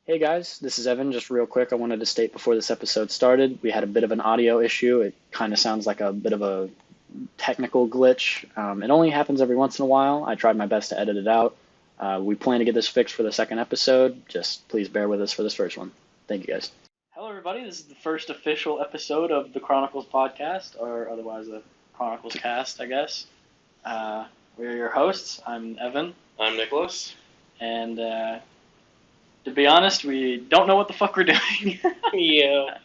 Hey guys, this is Evan. Just real quick, I wanted to state before this episode started, we had a bit of an audio issue. It kind of sounds like a bit of a technical glitch. It only happens every once in a while. I tried my best to edit it out. We plan to get this fixed for the second episode. Just please bear with us for this first one. Thank you guys. Hello, everybody. This is the first official episode of the Chronicles podcast, or otherwise the Chronicles cast, I guess. We're your hosts. I'm Evan, I'm Nicholas. and to be honest, we don't know what the fuck we're doing. Yeah,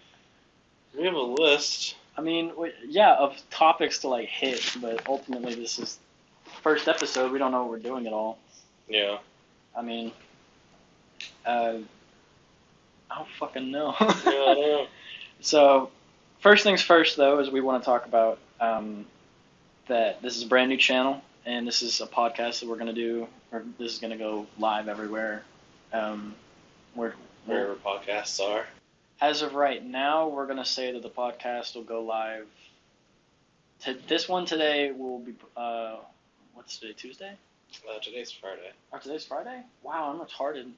we have a list. I mean, yeah, of topics to like hit, but ultimately this is first episode. We don't know what we're doing at all. Yeah. I mean, I don't fucking know. Yeah, I don't know. So, first things first, though, is we want to talk about that this is a brand new channel, and this is a podcast that we're gonna do, or this is gonna go live everywhere. We're Wherever podcasts are. As of right now, we're going to say that the podcast will go live. This one today will be, what's today, Tuesday? Today's Friday. Oh, today's Friday? Wow, I'm retarded.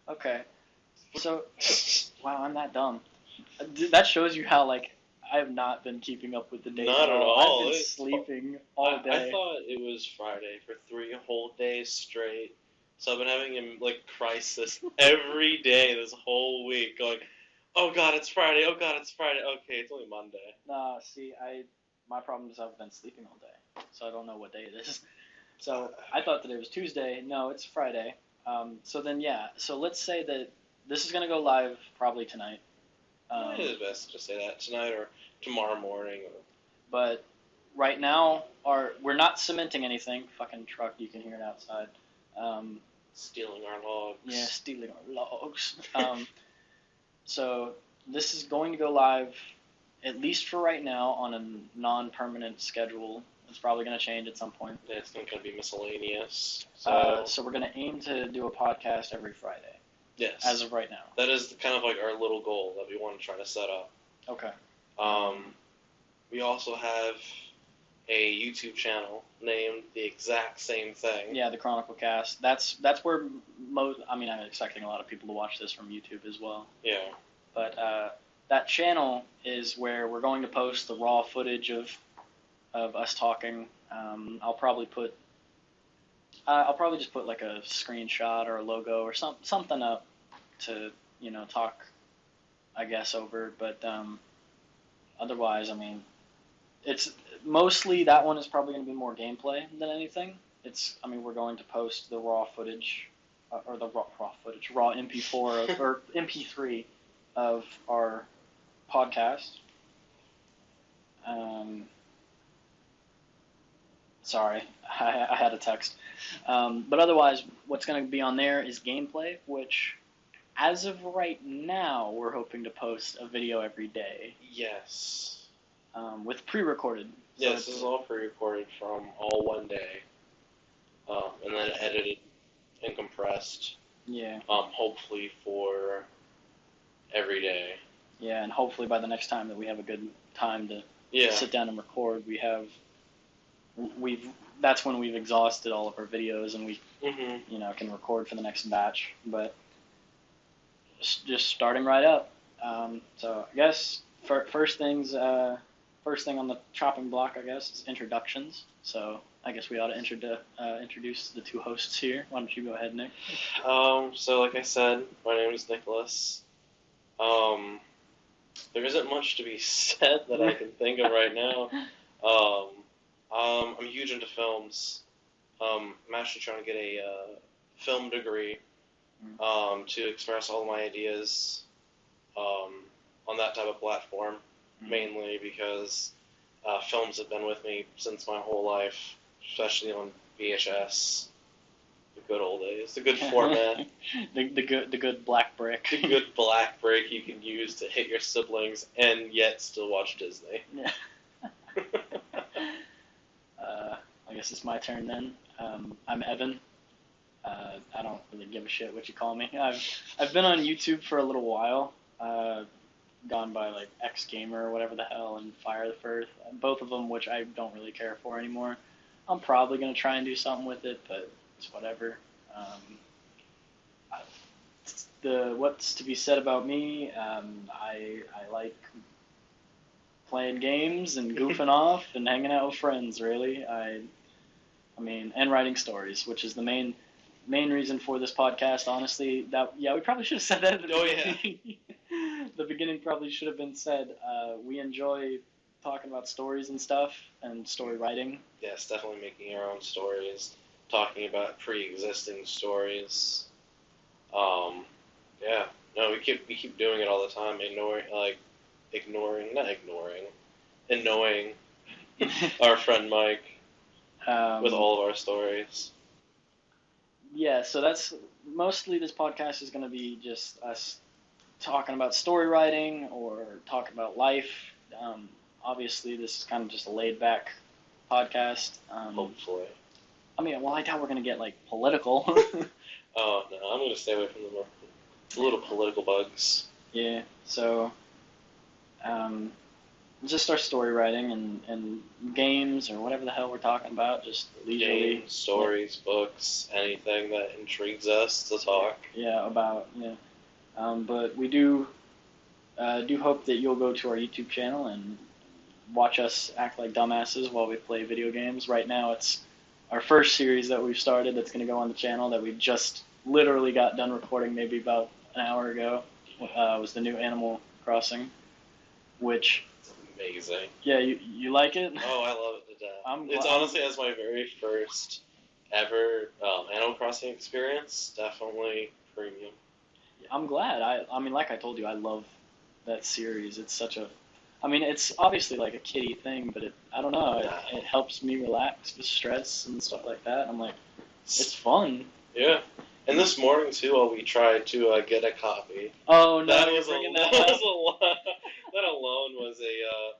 Okay. So, wow, I'm that dumb. That shows you how, like, I have not been keeping up with the days Not at all. I've been sleeping all day. I thought it was Friday for 3 whole days straight. So I've been having a, crisis every day this whole week, going, oh god, it's Friday, oh god, it's Friday, okay, it's only Monday. Nah, see, my problem is I've been sleeping all day, so I don't know what day it is. So I thought today was Tuesday. No, it's Friday. So then, yeah, so let's say that this is going to go live probably tonight. It is best to just say that tonight or tomorrow morning. But right now, we're not cementing anything. Fucking truck, you can hear it outside. Stealing our logs. Yeah, stealing our logs. So this is going to go live, at least for right now, on a non-permanent schedule. It's probably going to change at some point. Yeah, it's going to be miscellaneous. So we're going to aim to do a podcast every Friday. Yes. As of right now. That is kind of like our little goal that we want to try to set up. Okay. We also have a YouTube channel named the exact same thing. Yeah, the Chronicle Cast. That's where I'm expecting a lot of people to watch this from YouTube as well. Yeah. But that channel is where we're going to post the raw footage of us talking. I'll probably just put like a screenshot or a logo or something up to talk, I guess, over. But otherwise, I mean, it's mostly that one is probably going to be more gameplay than anything. We're going to post the raw footage, or the raw MP4 or MP3 of our podcast. Sorry, I had a text. But otherwise, what's going to be on there is gameplay, which, as of right now, we're hoping to post a video every day. Yes. With pre-recorded. Yes, this is all pre-recorded from all one day, and then edited and compressed. Yeah. Hopefully for every day. Yeah, and hopefully by the next time that we have a good time to sit down and record, that's when we've exhausted all of our videos and we can record for the next batch. But just starting right up. So I guess first thing on the chopping block, I guess, is introductions. So I guess we ought to introduce the two hosts here. Why don't you go ahead, Nick? So like I said, my name is Nicholas. There isn't much to be said that I can think of right now. I'm huge into films. I'm actually trying to get a film degree to express all my ideas on that type of platform, mainly because films have been with me since my whole life, especially on VHS. The good old days, the good format. the good black brick. The good black brick you can use to hit your siblings and yet still watch Disney. Yeah. I guess it's my turn then. I'm Evan. I don't really give a shit what you call me. I've been on YouTube for a little while. Gone by like X Gamer or whatever the hell and Fire the Firth, both of them which I don't really care for anymore. I'm probably gonna try and do something with it, but it's whatever. what's to be said about me? I like playing games and goofing off and hanging out with friends. Really, I mean, and writing stories, which is the main reason for this podcast. Honestly, we probably should have said that at the beginning. Yeah. The beginning probably should have been said. We enjoy talking about stories and stuff and story writing. Yes, definitely making our own stories, talking about pre-existing stories. Yeah, no, we keep doing it all the time, annoying our friend Mike with all of our stories. Yeah, so that's mostly this podcast is going to be just us talking about story writing or talking about life. Obviously, this is kind of just a laid back podcast. Hopefully. I mean, well, I doubt we're going to get like political. Oh no, I'm going to stay away from the little political bugs. Yeah, so just our story writing and games or whatever the hell we're talking about, just leisurely. Games, stories, books, anything that intrigues us to talk. Yeah, about, yeah. But we do hope that you'll go to our YouTube channel and watch us act like dumbasses while we play video games. Right now it's our first series that we've started that's going to go on the channel that we just literally got done recording maybe about an hour ago. Was the new Animal Crossing, which... Amazing. Yeah, you like it? Oh, I love it to death. It's honestly, as my very first ever Animal Crossing experience, definitely premium. I'm glad. I mean, like I told you, I love that series. It's such a... I mean, it's obviously like a kiddie thing, but I don't know, it helps me relax with stress and stuff like that. I'm like, it's fun. Yeah. And this morning, too, while we tried to get a copy. Oh, no, that alone was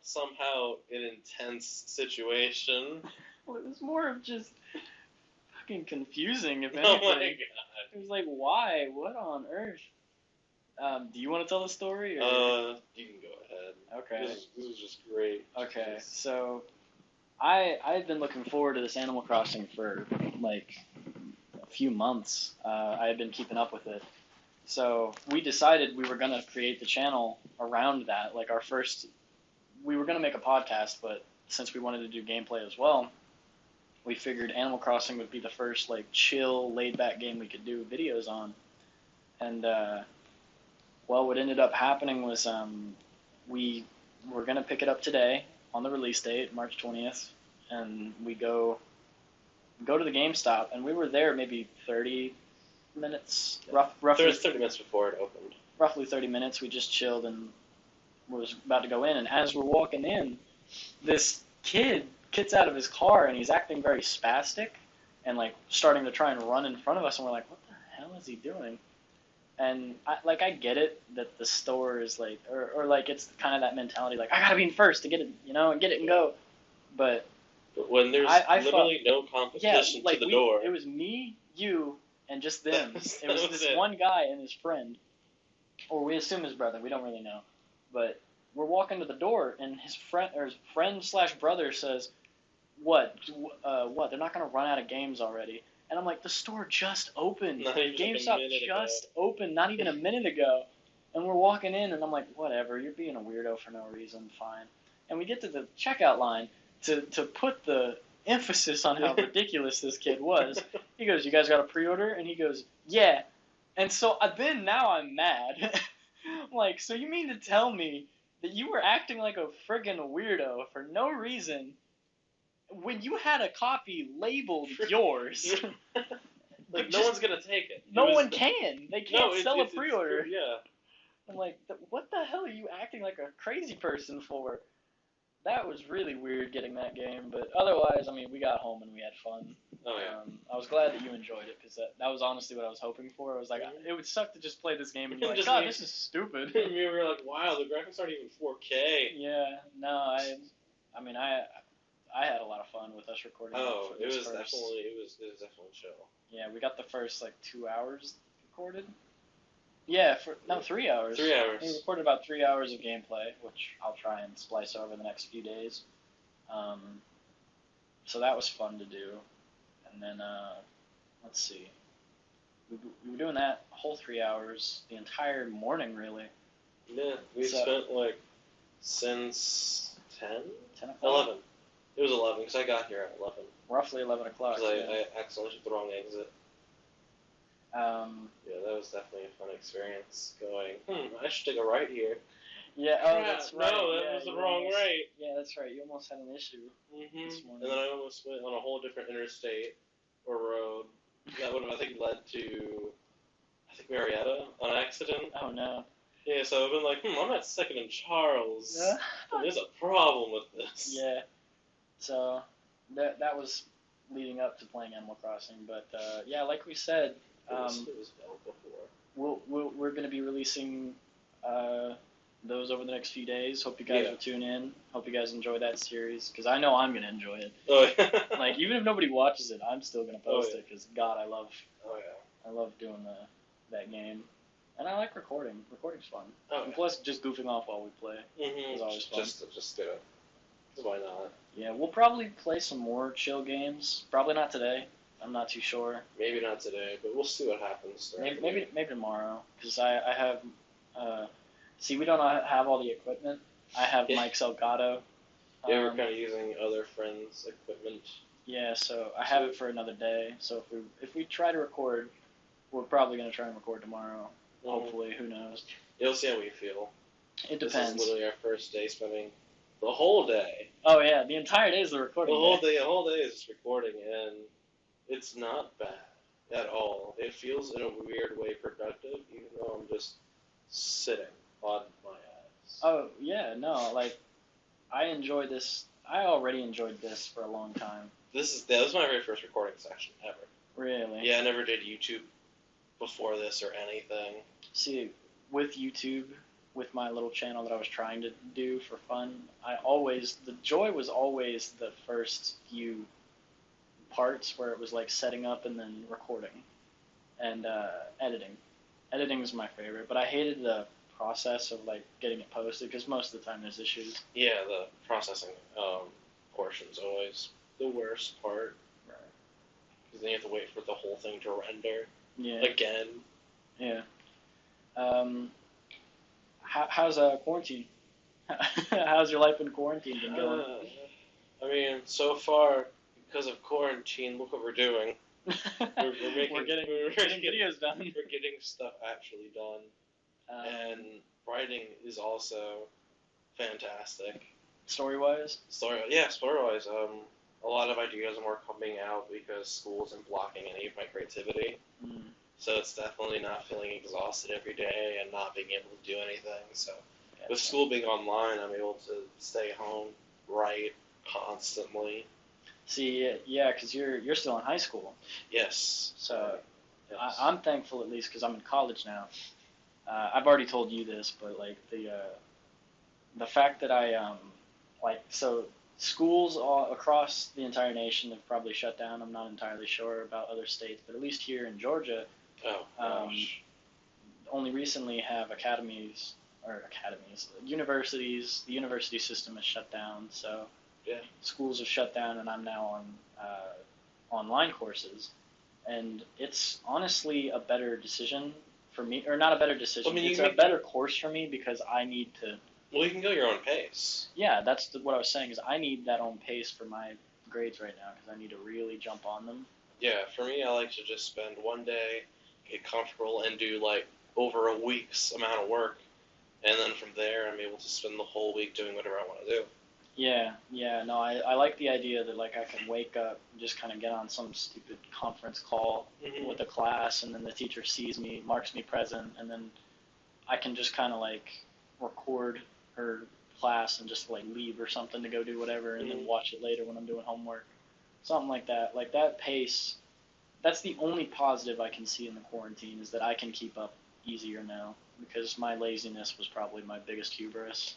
somehow an intense situation. Well, it was more of just fucking confusing, if anything. Oh, my God. It was like, why? What on earth? Do you want to tell the story? Or? You can go ahead. Okay. This was just great. Okay, so I've been looking forward to this Animal Crossing for like a few months. I had been keeping up with it. So we decided we were going to create the channel around that. Like we were going to make a podcast, but since we wanted to do gameplay as well, we figured Animal Crossing would be the first like chill, laid back game we could do videos on. And well, what ended up happening was we were going to pick it up today on the release date, March 20th, and we go to the GameStop, and we were there maybe 30 minutes, roughly 30 minutes before it opened. Roughly 30 minutes. We just chilled and was about to go in, and as we're walking in, this kid gets out of his car, and he's acting very spastic and like starting to try and run in front of us, and we're like, what the hell is he doing? And I get it that the store is like, or like it's kind of that mentality, like I gotta be in first to get it, and get it and go. But when there's literally no competition to the door. It was me, you, and just them. It was this one guy and his friend, or we assume his brother. We don't really know, but we're walking to the door, and his friend/brother says, "What? They're not gonna run out of games already." And I'm like, the store just opened. GameStop just opened, not even a minute ago. And we're walking in, and I'm like, whatever, you're being a weirdo for no reason, fine. And we get to the checkout line to put the emphasis on how ridiculous this kid was. He goes, you guys got a pre-order? And he goes, yeah. And so now I'm mad. I'm like, so you mean to tell me that you were acting like a friggin' weirdo for no reason when you had a copy labeled yours? Like, no one's gonna take it. No one can. They can't sell a pre-order. Yeah. I'm like, what the hell are you acting like a crazy person for? That was really weird getting that game, but otherwise, I mean, we got home and we had fun. Oh, yeah. I was glad that you enjoyed it, because that was honestly what I was hoping for. I was like, it would suck to just play this game and be like, God, this is stupid. And we were like, wow, the graphics aren't even 4K. Yeah, no, I mean, I had a lot of fun with us recording. Oh, it was definitely chill. Yeah, we got the first 2 hours recorded. Yeah, 3 hours. 3 hours. We recorded about 3 hours of gameplay, which I'll try and splice over the next few days. So that was fun to do. And then, let's see. we were doing that a whole 3 hours, the entire morning really. Yeah, we So spent like since 10? 10 o'clock, 11. It was 11 because I got here at 11 roughly 11 o'clock. because Yeah. I accidentally took the wrong exit. Um, Yeah, that was definitely a fun experience. Going, I should take a right here. yeah. Oh, Crap, that's right. no, that Yeah, was the you wrong almost. right. Yeah, that's right. You almost had an issue this And morning. then I almost went on a whole different interstate or road that would have, I think, led to, I think, Marietta on accident. Oh no. Yeah, so I've been like, I'm at Second and Charles. Yeah. There's a problem with this. Yeah. So that was leading up to playing Animal Crossing, but yeah, like we said, It was well before. we're going to be releasing those over the next few days. Hope you guys will tune in. Hope you guys enjoy that series because I know I'm going to enjoy it. Oh, yeah. Like even if nobody watches it, I'm still going to post yeah. it because God, Oh, yeah. I love doing that game, and I like recording. Recording's fun. Oh, And yeah. plus, just goofing off while we play is always fun. Just do it. Why not? Yeah, we'll probably play some more chill games. Probably not today. I'm not too sure. Maybe not today, but we'll see what happens. Maybe tomorrow because I have. See, we don't have all the equipment. I have Mike's Elgato. Yeah, we're kind of using other friends' equipment. Yeah, so I have it for another day. So if we try to record, we're probably gonna try and record tomorrow. Hopefully, who knows? You'll see how we feel. It depends. This is literally our first day spending the whole day. Oh yeah, the entire day is the recording. The whole day is just recording, and it's not bad at all. It feels in a weird way productive, even though I'm just sitting on my ass. Oh yeah, no, like I enjoy this. I already enjoyed this for a long time. This was my very first recording session ever. Really? Yeah, I never did YouTube before this or anything. See, with YouTube, with my little channel that I was trying to do for fun, the joy was always the first few parts where it was like setting up and then recording and editing. Editing was my favorite, but I hated the process of like getting it posted because most of the time there's issues. Yeah, the processing portion's always the worst part. Right. Because then you have to wait for the whole thing to render. Yeah. Again. Yeah. How's quarantine? How's your life in quarantine been going? I mean, so far, because of quarantine, look what we're doing. We're getting videos done. We're getting stuff actually done. And writing is also fantastic. Story-wise? Story-wise. A lot of ideas are more coming out because school isn't blocking any of my creativity. So it's definitely not feeling exhausted every day and not being able to do anything. So with school being online, I'm able to stay home, write constantly. See, yeah, because you're still in high school. Yes. So yes. I'm thankful at least because I'm in college now. I've already told you this, but like the fact that so schools all across the entire nation have probably shut down. I'm not entirely sure about other states, but at least here in Georgia, only recently have universities. The university system is shut down, so schools are shut down, and I'm now on online courses, and it's honestly a better decision for me, or not a better decision. I mean, it's a better course for me because I need to. Well, you can go your own pace. Yeah, that's what I was saying. Is I need that own pace for my grades right now because I need to really jump on them. Yeah, for me, I like to just spend one day, get comfortable, and do like over a week's amount of work, and then from there, I'm able to spend the whole week doing whatever I want to do. Yeah, no, I like the idea that like I can wake up and just kind of get on some stupid conference call with a class, and then the teacher sees me, marks me present, and then I can just kind of like record her class and just like leave or something to go do whatever, and then watch it later when I'm doing homework, something like that. Like that pace, that's the only positive I can see in the quarantine is that I can keep up easier now because my laziness was probably my biggest hubris.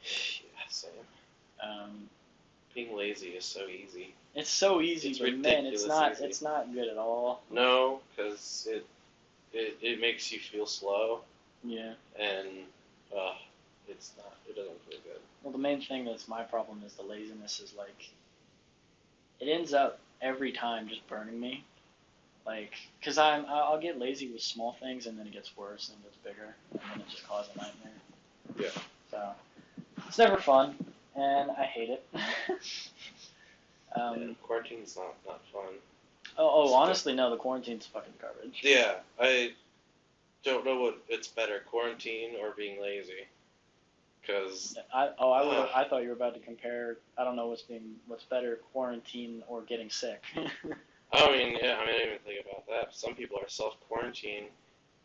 Yeah, same. Being lazy is so easy. It's so easy, it's but man, it's not good at all. No, because it makes you feel slow. Yeah. And it doesn't feel good. Well, the main thing that's my problem is the laziness is like, it ends up every time just burning me. Like, because I'll get lazy with small things, and then it gets worse, and it gets bigger, and then it just causes a nightmare. Yeah. So, it's never fun, and I hate it. Quarantine's not fun. Honestly, no, the quarantine's fucking garbage. Yeah, I don't know what it's better, quarantine or being lazy. Because I thought you were about to compare. I don't know what's better, quarantine or getting sick. I didn't even think about that. Some people are self-quarantine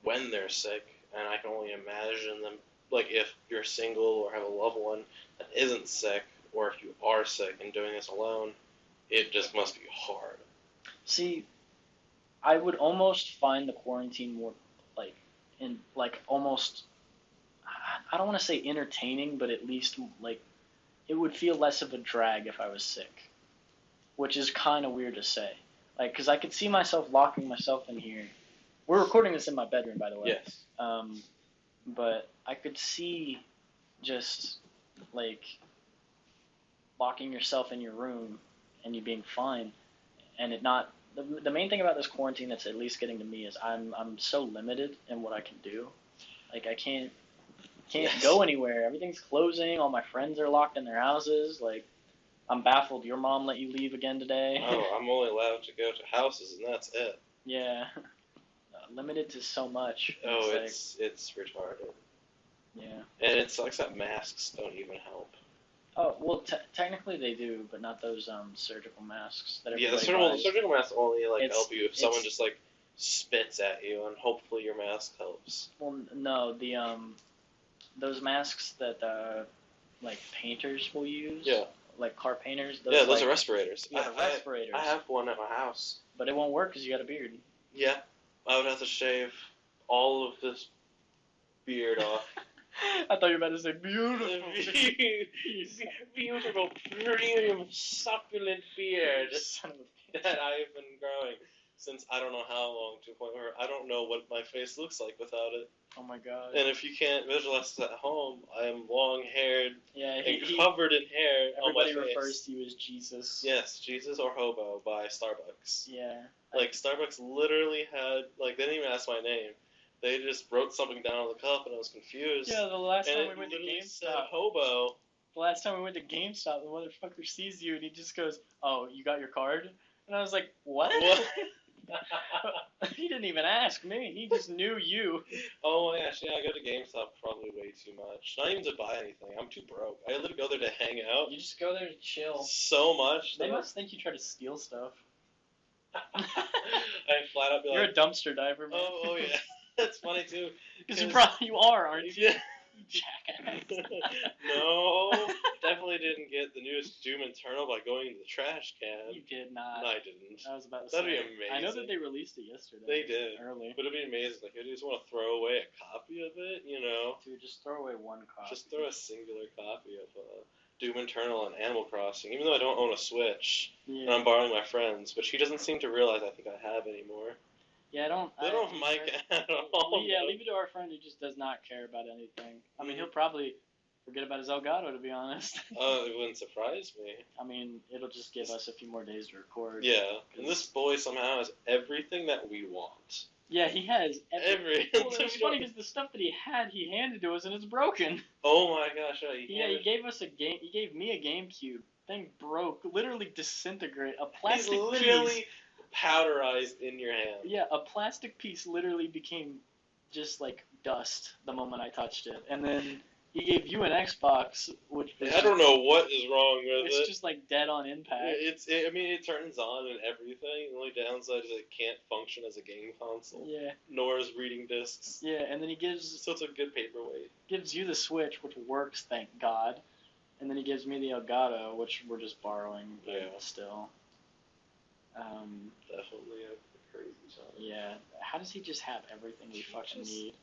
when they're sick, and I can only imagine them, like, if you're single or have a loved one that isn't sick, or if you are sick and doing this alone, it just must be hard. See, I would almost find the quarantine more, almost, I don't want to say entertaining, but at least, like, it would feel less of a drag if I was sick, which is kind of weird to say. Like, because I could see myself locking myself in here. We're recording this in my bedroom, by the way. Yes. But I could see just, like, locking yourself in your room and you being fine, and it not. The main thing about this quarantine that's at least getting to me is I'm so limited in what I can do. Like, I can't go anywhere. Everything's closing. All my friends are locked in their houses. Like, I'm baffled. Your mom let you leave again today. Oh, I'm only allowed to go to houses, and that's it. Yeah. Limited to so much. Oh, it's retarded. Yeah. And it sucks that masks don't even help. Oh, well, technically they do, but not those surgical masks that Yeah, the everybody buys. surgical masks only help you if someone it's- just spits at you, and hopefully your mask helps. Well, no, the those masks that painters will use. Yeah. Like car painters. Those are respirators. Yeah, the respirators. I have one at my house. But it won't work because you got a beard. Yeah, I would have to shave all of this beard off. I thought you were about to say beautiful. Beautiful, premium, succulent beard Son of a bitch. that I've been growing since I don't know how long, to a point where I don't know what my face looks like without it. Oh my god. And if you can't visualize this at home, I am long-haired and covered in hair on my face. Everybody refers to you as Jesus. Yes, Jesus or Hobo by Starbucks. Yeah. Starbucks literally had, they didn't even ask my name. They just wrote something down on the cup, and I was confused. Yeah, the last time we went to GameStop said GameStop. Hobo. The last time we went to GameStop, the motherfucker sees you and he just goes, "Oh, you got your card?" And I was like, "What?" He didn't even ask me. He just knew you. Oh my gosh, yeah, I go to GameStop probably way too much. Not even to buy anything. I'm too broke. I literally go there to hang out. You just go there to chill. So much. They must think you try to steal stuff. I flat out be like, you're a dumpster diver, man. Oh yeah. That's funny too. Because you are, aren't you? Yeah. Jackass. No, definitely didn't get the newest Doom Eternal by going to the trash can. You did not. No, I didn't. I was about to That'd say. be amazing. I know that they released it yesterday. They did. Early. But it'd be amazing. If you just want to throw away a copy of it, Dude, just throw away one copy. Just throw a singular copy of Doom Eternal and Animal Crossing. Even though I don't own a Switch, and I'm borrowing my friend's, which he doesn't seem to realize I think I have anymore. Yeah, I don't. They don't have Mike at all. Yeah, leave it to our friend who just does not care about anything. I mean, he'll probably forget about his Elgato, to be honest. It wouldn't surprise me. I mean, it'll just give us a few more days to record. Yeah, and this boy somehow has everything that we want. Yeah, he has every. Well, it's funny because the stuff that he had, he handed to us, and it's broken. Oh my gosh! Yeah, he gave us a game. He gave me a GameCube. Thing broke, literally disintegrate. A plastic piece. Powderized in your hand. Yeah, a plastic piece literally became just like dust the moment I touched it. And then he gave you an Xbox, which was I don't know what is wrong with it. It's just like dead on impact. It turns on and everything. The only downside is it can't function as a game console. Yeah. Nor as reading discs. Yeah, and then he gives... So it's a good paperweight. Gives you the Switch, which works, thank God. And then he gives me the Elgato, which we're just borrowing, but still. Definitely a crazy time. Yeah. How does he just have everything we fucking need?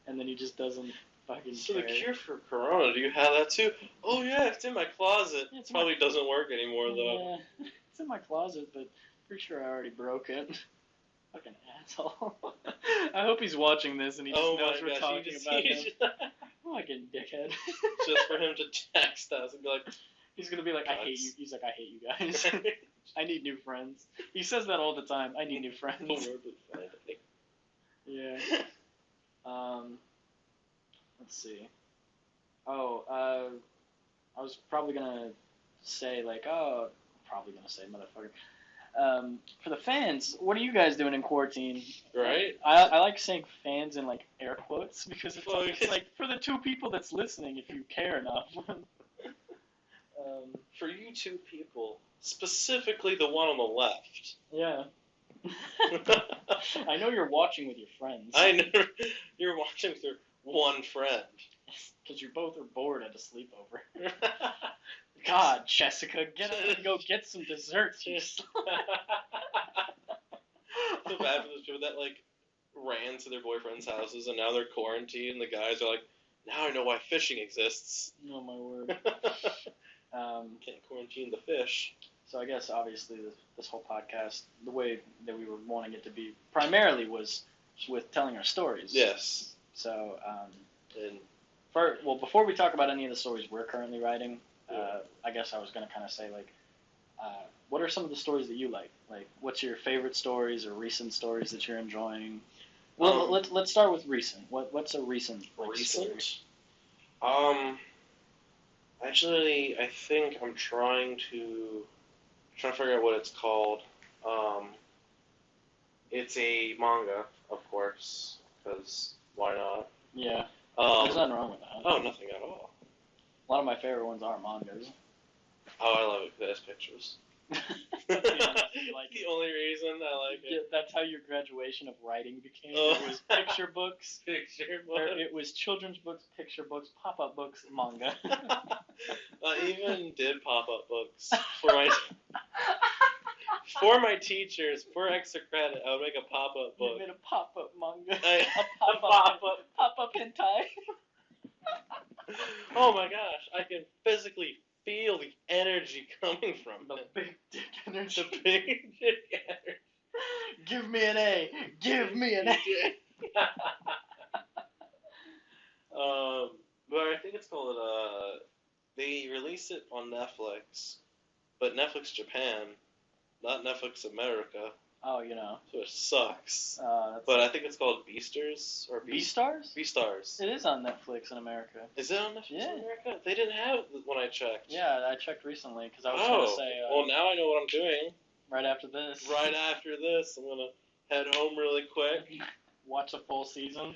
And then he just doesn't fucking So care. the cure for Corona, do you have that too? Oh yeah, it's in my closet. Yeah, it probably doesn't work anymore though. Yeah. It's in my closet, but pretty sure I already broke it. Fucking asshole. I hope he's watching this and he just knows we're talking about him. Fucking dickhead. Just for him to text us and be like, He's gonna be like, I hate you. He's like, I hate you guys. I need new friends. He says that all the time. I need new friends. Yeah. Let's see. Oh, I was probably gonna say motherfucker. For the fans, what are you guys doing in quarantine? Right? I like saying fans in like air quotes because it's like for the two people that's listening, if you care enough. For you two people, specifically the one on the left. Yeah. I know you're watching with your friends. I know you're watching with your one friend. Because you both are bored at a sleepover. God, Jessica, get up and go get some desserts. So bad for those people that like ran to their boyfriends' houses and now they're quarantined. And the guys are like, now I know why fishing exists. Oh my word. Can't quarantine the fish. So I guess obviously this whole podcast, the way that we were wanting it to be primarily was with telling our stories. Yes. So before we talk about any of the stories we're currently writing, I guess I was going to kind of say like, what are some of the stories that you like? Like, what's your favorite stories or recent stories that you're enjoying? Well, let's start with recent. What's a recent story? Actually, I think I'm trying to figure out what it's called. It's a manga, of course, because why not? Yeah. There's nothing wrong with that. Oh, nothing at all. A lot of my favorite ones are mangas. Oh, I love it because it has pictures. The only reason I like it. Yeah, that's how your graduation of writing became. Oh. It was picture books. Picture books. It was children's books, picture books, pop-up books, manga. I even did pop-up books for my teachers, for extra credit. I would make a pop-up book. You made a pop-up manga. A pop-up hentai. Oh my gosh, I can physically feel the energy coming from the it. big dick energy. The big dick energy. Give me an A. Give me an A. But I think it's called, they released it on Netflix, but Netflix Japan, not Netflix America. Oh, you know. So it sucks. But I think it's called Beastars or Beastars? Beastars. It is on Netflix in America. Is it on Netflix in America? They didn't have it when I checked. Yeah, I checked recently because I was going to say. Well, now I know what I'm doing. Right after this. Right after this, I'm gonna head home really quick. Watch a full season.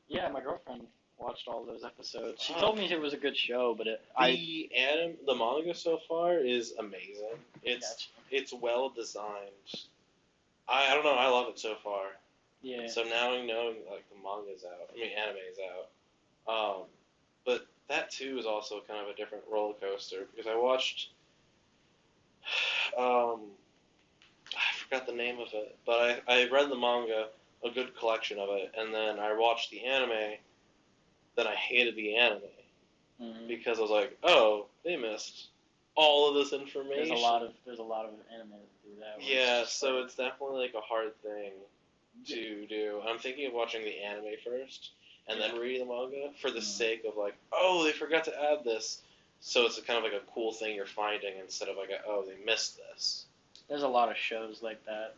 Yeah, my girlfriend watched all those episodes. She told me it was a good show, but the manga so far is amazing. It's well designed. I don't know. I love it so far. Yeah. So now knowing like the manga's out, anime's out. But that too is also kind of a different roller coaster because I watched. I forgot the name of it, but I read the manga, a good collection of it, and then I watched the anime. Then I hated the anime because I was like, oh, they missed all of this information. There's a lot of anime that do that. Yeah, so it's definitely like a hard thing to do. I'm thinking of watching the anime first and then reading the manga for the sake of like, oh, they forgot to add this. So it's kind of like a cool thing you're finding instead of like, oh, they missed this. There's a lot of shows like that.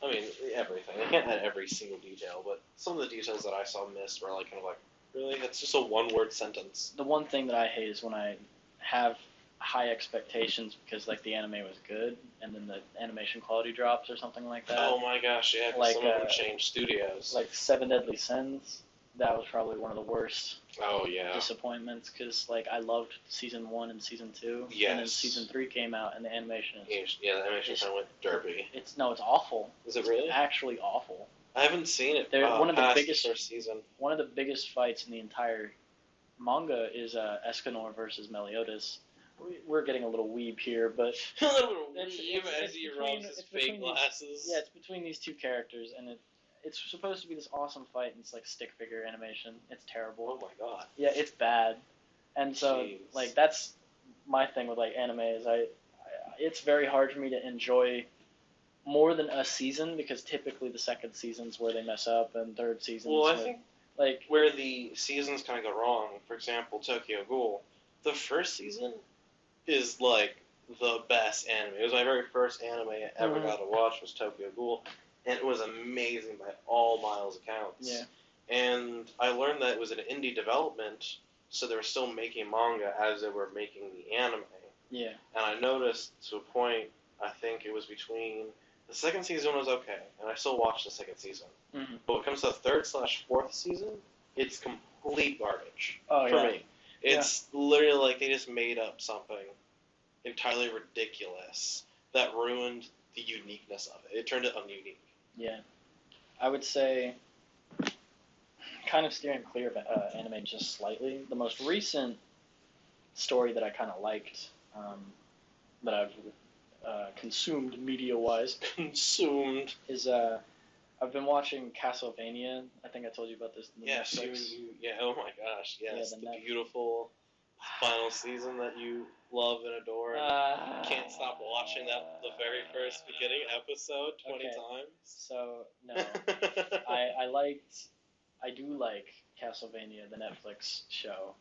Everything. I can't add every single detail, but some of the details that I saw missed were like kind of like, really? That's just a one-word sentence. The one thing that I hate is when I have high expectations because like the anime was good and then the animation quality drops or something like that. Oh my gosh, yeah, because some of them changed studios. Like Seven Deadly Sins. That was probably one of the worst disappointments because like I loved season 1 and season 2, and then season 3 came out and the animation is the animation kind of went derpy. It's awful. Is it really? It's actually awful. I haven't seen it. One of the biggest first season. One of the biggest fights in the entire manga is Escanor versus Meliodas. We're getting a little weeb here, but a little weeb as he rubs his fake glasses. It's between these two characters, and it's supposed to be this awesome fight, and it's like stick figure animation. It's terrible. Oh my god. Yeah, it's bad. And so, like, that's my thing with like anime is it's very hard for me to enjoy more than a season because typically the second season's where they mess up, and third season's I think like where the seasons kind of go wrong. For example, Tokyo Ghoul. the first season is like the best anime. It was my very first anime I ever got to watch was Tokyo Ghoul, and it was amazing by all Miles' accounts. Yeah. And I learned that it was an indie development, so they were still making manga as they were making the anime. Yeah. And I noticed to a point, I think it was between the second season was okay, and I still watched the second season. Mm-hmm. But when it comes to the third/fourth season, it's complete garbage for me. It's literally like they just made up something entirely ridiculous that ruined the uniqueness of it. It turned it ununique. Yeah. I would say, kind of steering clear of anime just slightly, the most recent story that I kind of liked, that I've consumed media-wise, is I've been watching Castlevania. I think I told you about this. Yes, oh my gosh, yes, the beautiful final season that you love and adore. And can't stop watching that the very first beginning episode 20 times. So no, I do like Castlevania, the Netflix show,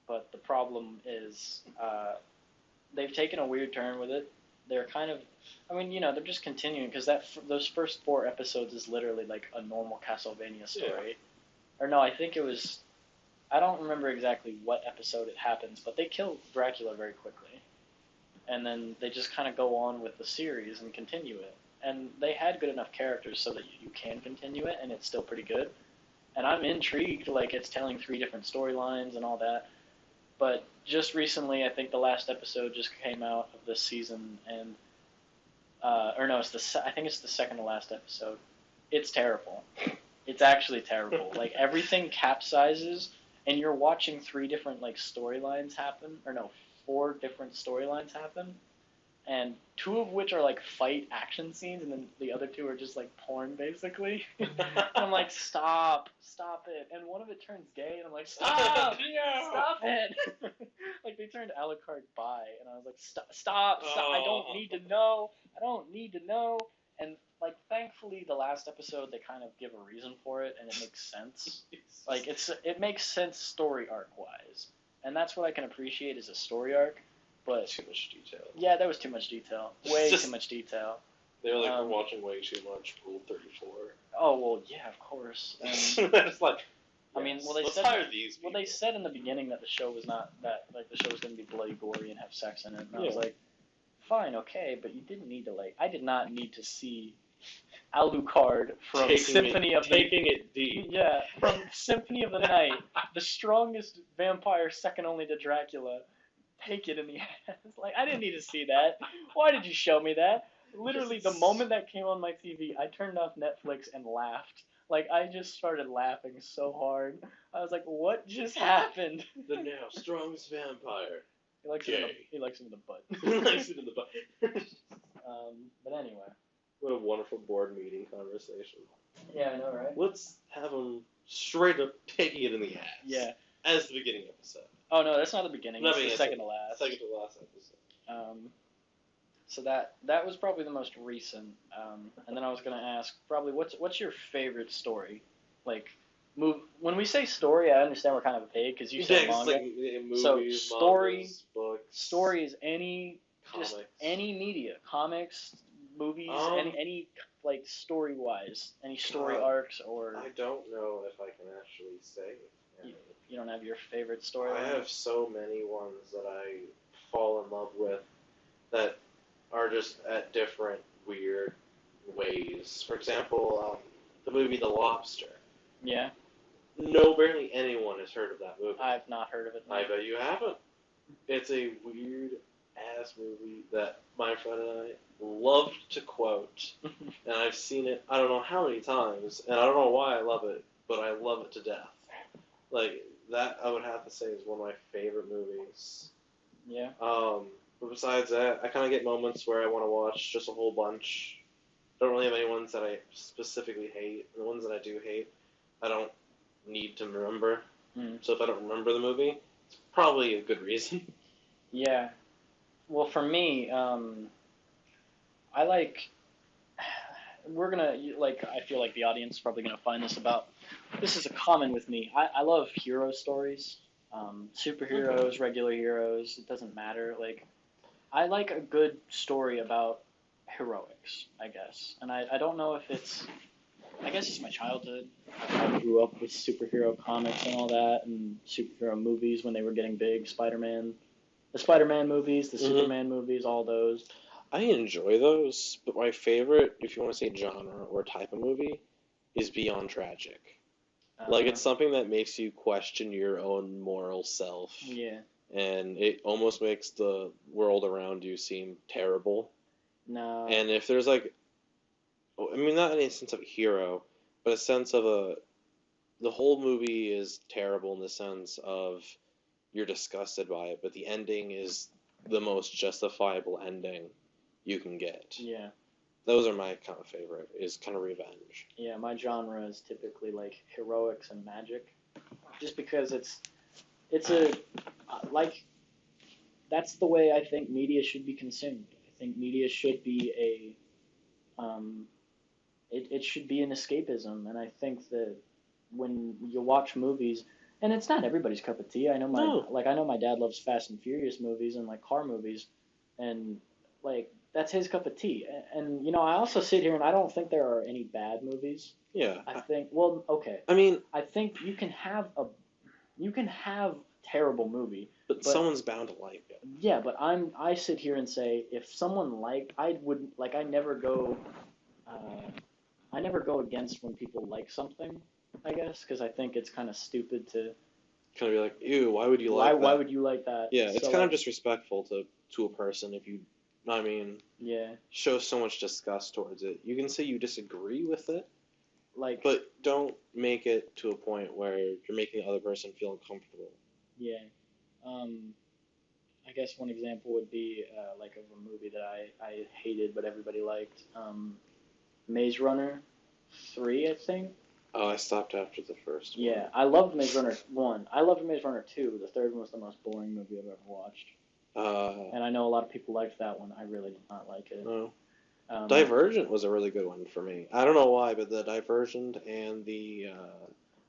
but the problem is they've taken a weird turn with it. They're kind of, they're just continuing because those first 4 episodes is literally like a normal Castlevania story. Yeah. Or no, I think it was, I don't remember exactly what episode it happens, but they kill Dracula very quickly. And then they just kind of go on with the series and continue it. And they had good enough characters so that you can continue it, and it's still pretty good. And I'm intrigued, like it's telling 3 different storylines and all that. But just recently, I think the last episode just came out of this season, and I think it's the second to last episode. It's terrible. It's actually terrible. Like everything capsizes, and you're watching 3 different like storylines happen, 4 different storylines happen, and 2 of which are like fight action scenes, and then the other 2 are just like porn basically. And I'm like, stop it. And one of it turns gay, and I'm like, stop it. Like they turned a la carte bi, and I was like, stop. I don't need to know. And like thankfully the last episode they kind of give a reason for it, and it makes sense. Like it makes sense story arc wise, and that's what I can appreciate is a story arc. But too much detail. Yeah, there was too much detail. Way too much detail. They were like, we're watching way too much Rule 34. Oh, well, yeah, of course. It's like, they said in the beginning that the show was not that, like, the show was going to be bloody, gory, and have sex in it. And I was like, fine, okay, but you didn't need to, like, I did not need to see Alucard from taking it deep. Yeah, from Symphony of the Night, the strongest vampire second only to Dracula. Take it in the ass. Like, I didn't need to see that. Why did you show me that? Literally, the moment that came on my TV, I turned off Netflix and laughed. Like, I just started laughing so hard. I was like, what just happened? The now strongest vampire. He likes it in the butt. He likes it in the butt. But anyway. What a wonderful board meeting conversation. Yeah, I know, right? Let's have him straight up taking it in the ass. Yeah. As the beginning episode. Oh, no, that's not the beginning. It's the second to last. Second to last episode. So that was probably the most recent. And then I was going to ask, probably, what's your favorite story? Like, when we say story, I understand we're kind of vague because you said manga. Like movies, so story, mangas, books. Story is any media, comics, movies, any like story-wise, any story arcs or. I don't know if I can actually say. You don't have your favorite story? I have so many ones that I fall in love with that are just at different weird ways. For example, the movie The Lobster. Yeah. Barely anyone has heard of that movie. I've not heard of it. No. I bet you haven't. It's a weird-ass movie that my friend and I loved to quote. And I've seen it I don't know how many times, and I don't know why I love it, but I love it to death. Like, that I would have to say is one of my favorite movies. Yeah. But besides that, I kind of get moments where I want to watch just a whole bunch. Don't really have any ones that I specifically hate. The ones that I do hate, I don't need to remember. So if I don't remember the movie, it's probably a good reason. Yeah. Well, for me, I like... We're going to, like, I feel like the audience is probably going to find this is a common with me. I love hero stories. Superheroes, regular heroes, it doesn't matter. Like, I like a good story about heroics, I guess. And I don't know if it's, I guess it's my childhood. I grew up with superhero comics and all that, and superhero movies when they were getting big. The Spider-Man movies, the Superman movies, all those. I enjoy those, but my favorite, if you want to say genre or type of movie, is beyond tragic. Like, it's something that makes you question your own moral self. Yeah. And it almost makes the world around you seem terrible. No. And if there's like, I mean, not in a sense of a hero, but a sense of the whole movie is terrible in the sense of you're disgusted by it, but the ending is the most justifiable ending you can get. Yeah. Those are my kind of favorite, is kind of revenge. Yeah, my genre is typically like heroics and magic, just because it's a like that's the way I think media should be consumed. I think media should be it should be an escapism, and I think that when you watch movies, and it's not everybody's cup of tea. I know my dad loves Fast and Furious movies and like car movies, and like that's his cup of tea. And you know, I also sit here and I don't think there are any bad movies. Yeah. I think okay. I mean, I think you can have terrible movie, but someone's bound to like it. Yeah, but I sit here and say if someone I never go against when people like something, I guess, because I think it's kind of stupid to kind of be like, ew, why would you like that? Why would you like that? Yeah, it's kind of disrespectful to a person if you, I mean, show so much disgust towards it. You can say you disagree with it, but don't make it to a point where you're making the other person feel uncomfortable. Yeah. I guess one example would be like of a movie that I hated but everybody liked. Maze Runner 3, I think. Oh, I stopped after the first one. Yeah, I loved Maze Runner 1. I loved Maze Runner 2. The third one was the most boring movie I've ever watched. And I know a lot of people liked that one. I really did not like it. No. Divergent was a really good one for me. I don't know why, but the Divergent and the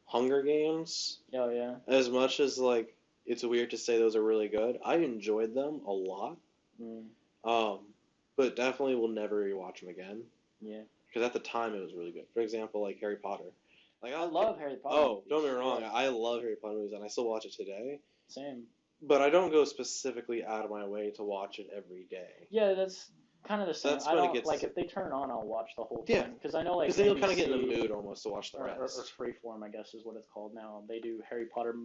Hunger Games. Oh, yeah. As much as, like, it's weird to say those are really good, I enjoyed them a lot. But definitely will never rewatch them again. Yeah. Because at the time it was really good. For example, like Harry Potter. Like I love Harry Potter. Oh, don't get me wrong. I love Harry Potter movies, and I still watch it today. Same. But I don't go specifically out of my way to watch it every day. Yeah, that's kind of the same. That's when it gets if they turn on, I'll watch the whole thing. Yeah, because I know like because then you'll kind of get in the mood almost to watch the rest. Or Freeform, I guess is what it's called now. They do Harry Potter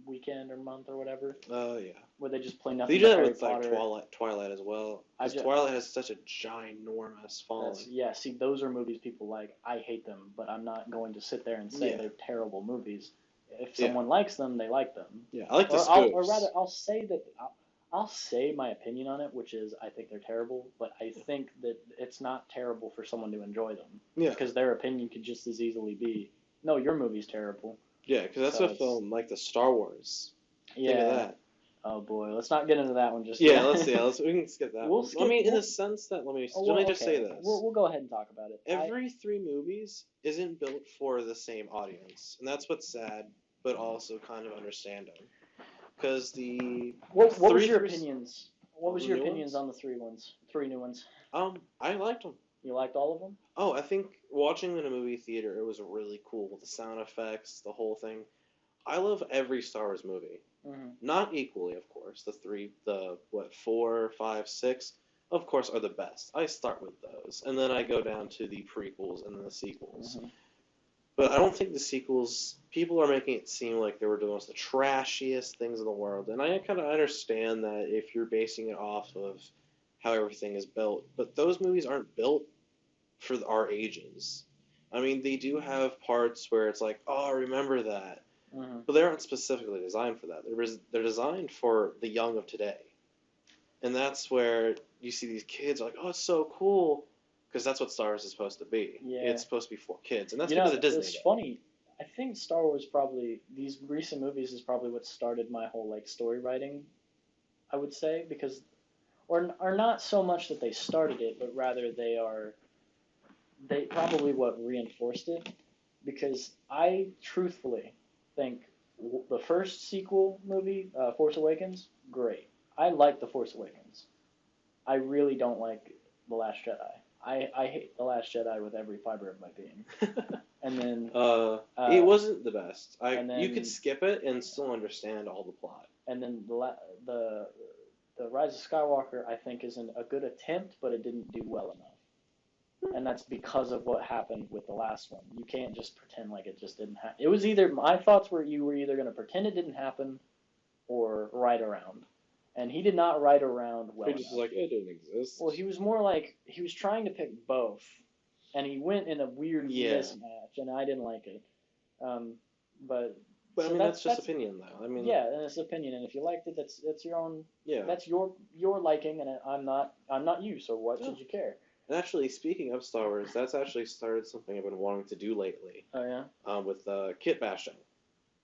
weekend or month or whatever. Oh yeah. Where they just play nothing. They do that Harry with Potter. like Twilight as well. Because Twilight has such a ginormous following. Yeah, see, those are movies people like. I hate them, but I'm not going to sit there and say they're terrible movies. If someone likes them, they like them. Yeah, I like the spoofs. Or rather, I'll say that. I'll say my opinion on it, which is I think they're terrible, but I think that it's not terrible for someone to enjoy them. Yeah. Because their opinion could just as easily be, no, your movie's terrible. Yeah, because that's a film like the Star Wars. Yeah. Think of that. Oh boy, let's not get into that one just yet. Yeah, we can skip that one. I mean, in the sense that, let me just say this. We'll go ahead and talk about it. Every 3 movies isn't built for the same audience, and that's what's sad, but also kind of understanding. Because what was your opinions? What was your opinions on the 3 new ones? I liked them. You liked all of them? Oh, I think watching in a movie theater, it was really cool. The sound effects, the whole thing. I love every Star Wars movie. Mm-hmm. Not equally, of course. The 4, 5, 6, of course, are the best. I start with those, and then I go down to the prequels and then the sequels. Mm-hmm. But I don't think the sequels, people are making it seem like they were the trashiest things in the world. And I kind of understand that if you're basing it off of how everything is built. But those movies aren't built for our ages. I mean, they do have parts where it's like, oh, remember that. Mm-hmm. But they aren't specifically designed for that. They're designed for the young of today. And that's where you see these kids like, oh, it's so cool. Because that's what Star Wars is supposed to be. Yeah. It's supposed to be for kids. And that's because of Disney. It's funny. I think Star Wars these recent movies is probably what started my whole like story writing, I would say. Because, or not so much that they started it, but rather they probably what reinforced it. Because I truthfully think the first sequel movie, Force Awakens, great. I like The Force Awakens. I really don't like The Last Jedi. I hate The Last Jedi with every fiber of my being. And then it wasn't the best. You then- could skip it and still understand all the plot. and then the Rise of Skywalker, I think, is a good attempt, but it didn't do well enough. And that's because of what happened with the last one. You can't just pretend like it just didn't happen. It was either, my thoughts were you were either going to pretend it didn't happen or write around. And he did not write around well He just was enough. like, it didn't exist. Well, he was more like, he was trying to pick both. And he went in a weird mismatch, and I didn't like it. But I so mean, that's just opinion, though. I mean, yeah, and it's opinion, and if you liked it, that's your own. Yeah. That's your liking, and I'm not you. So what should you care? And actually, speaking of Star Wars, that's actually started something I've been wanting to do lately. Oh yeah. With kit bashing.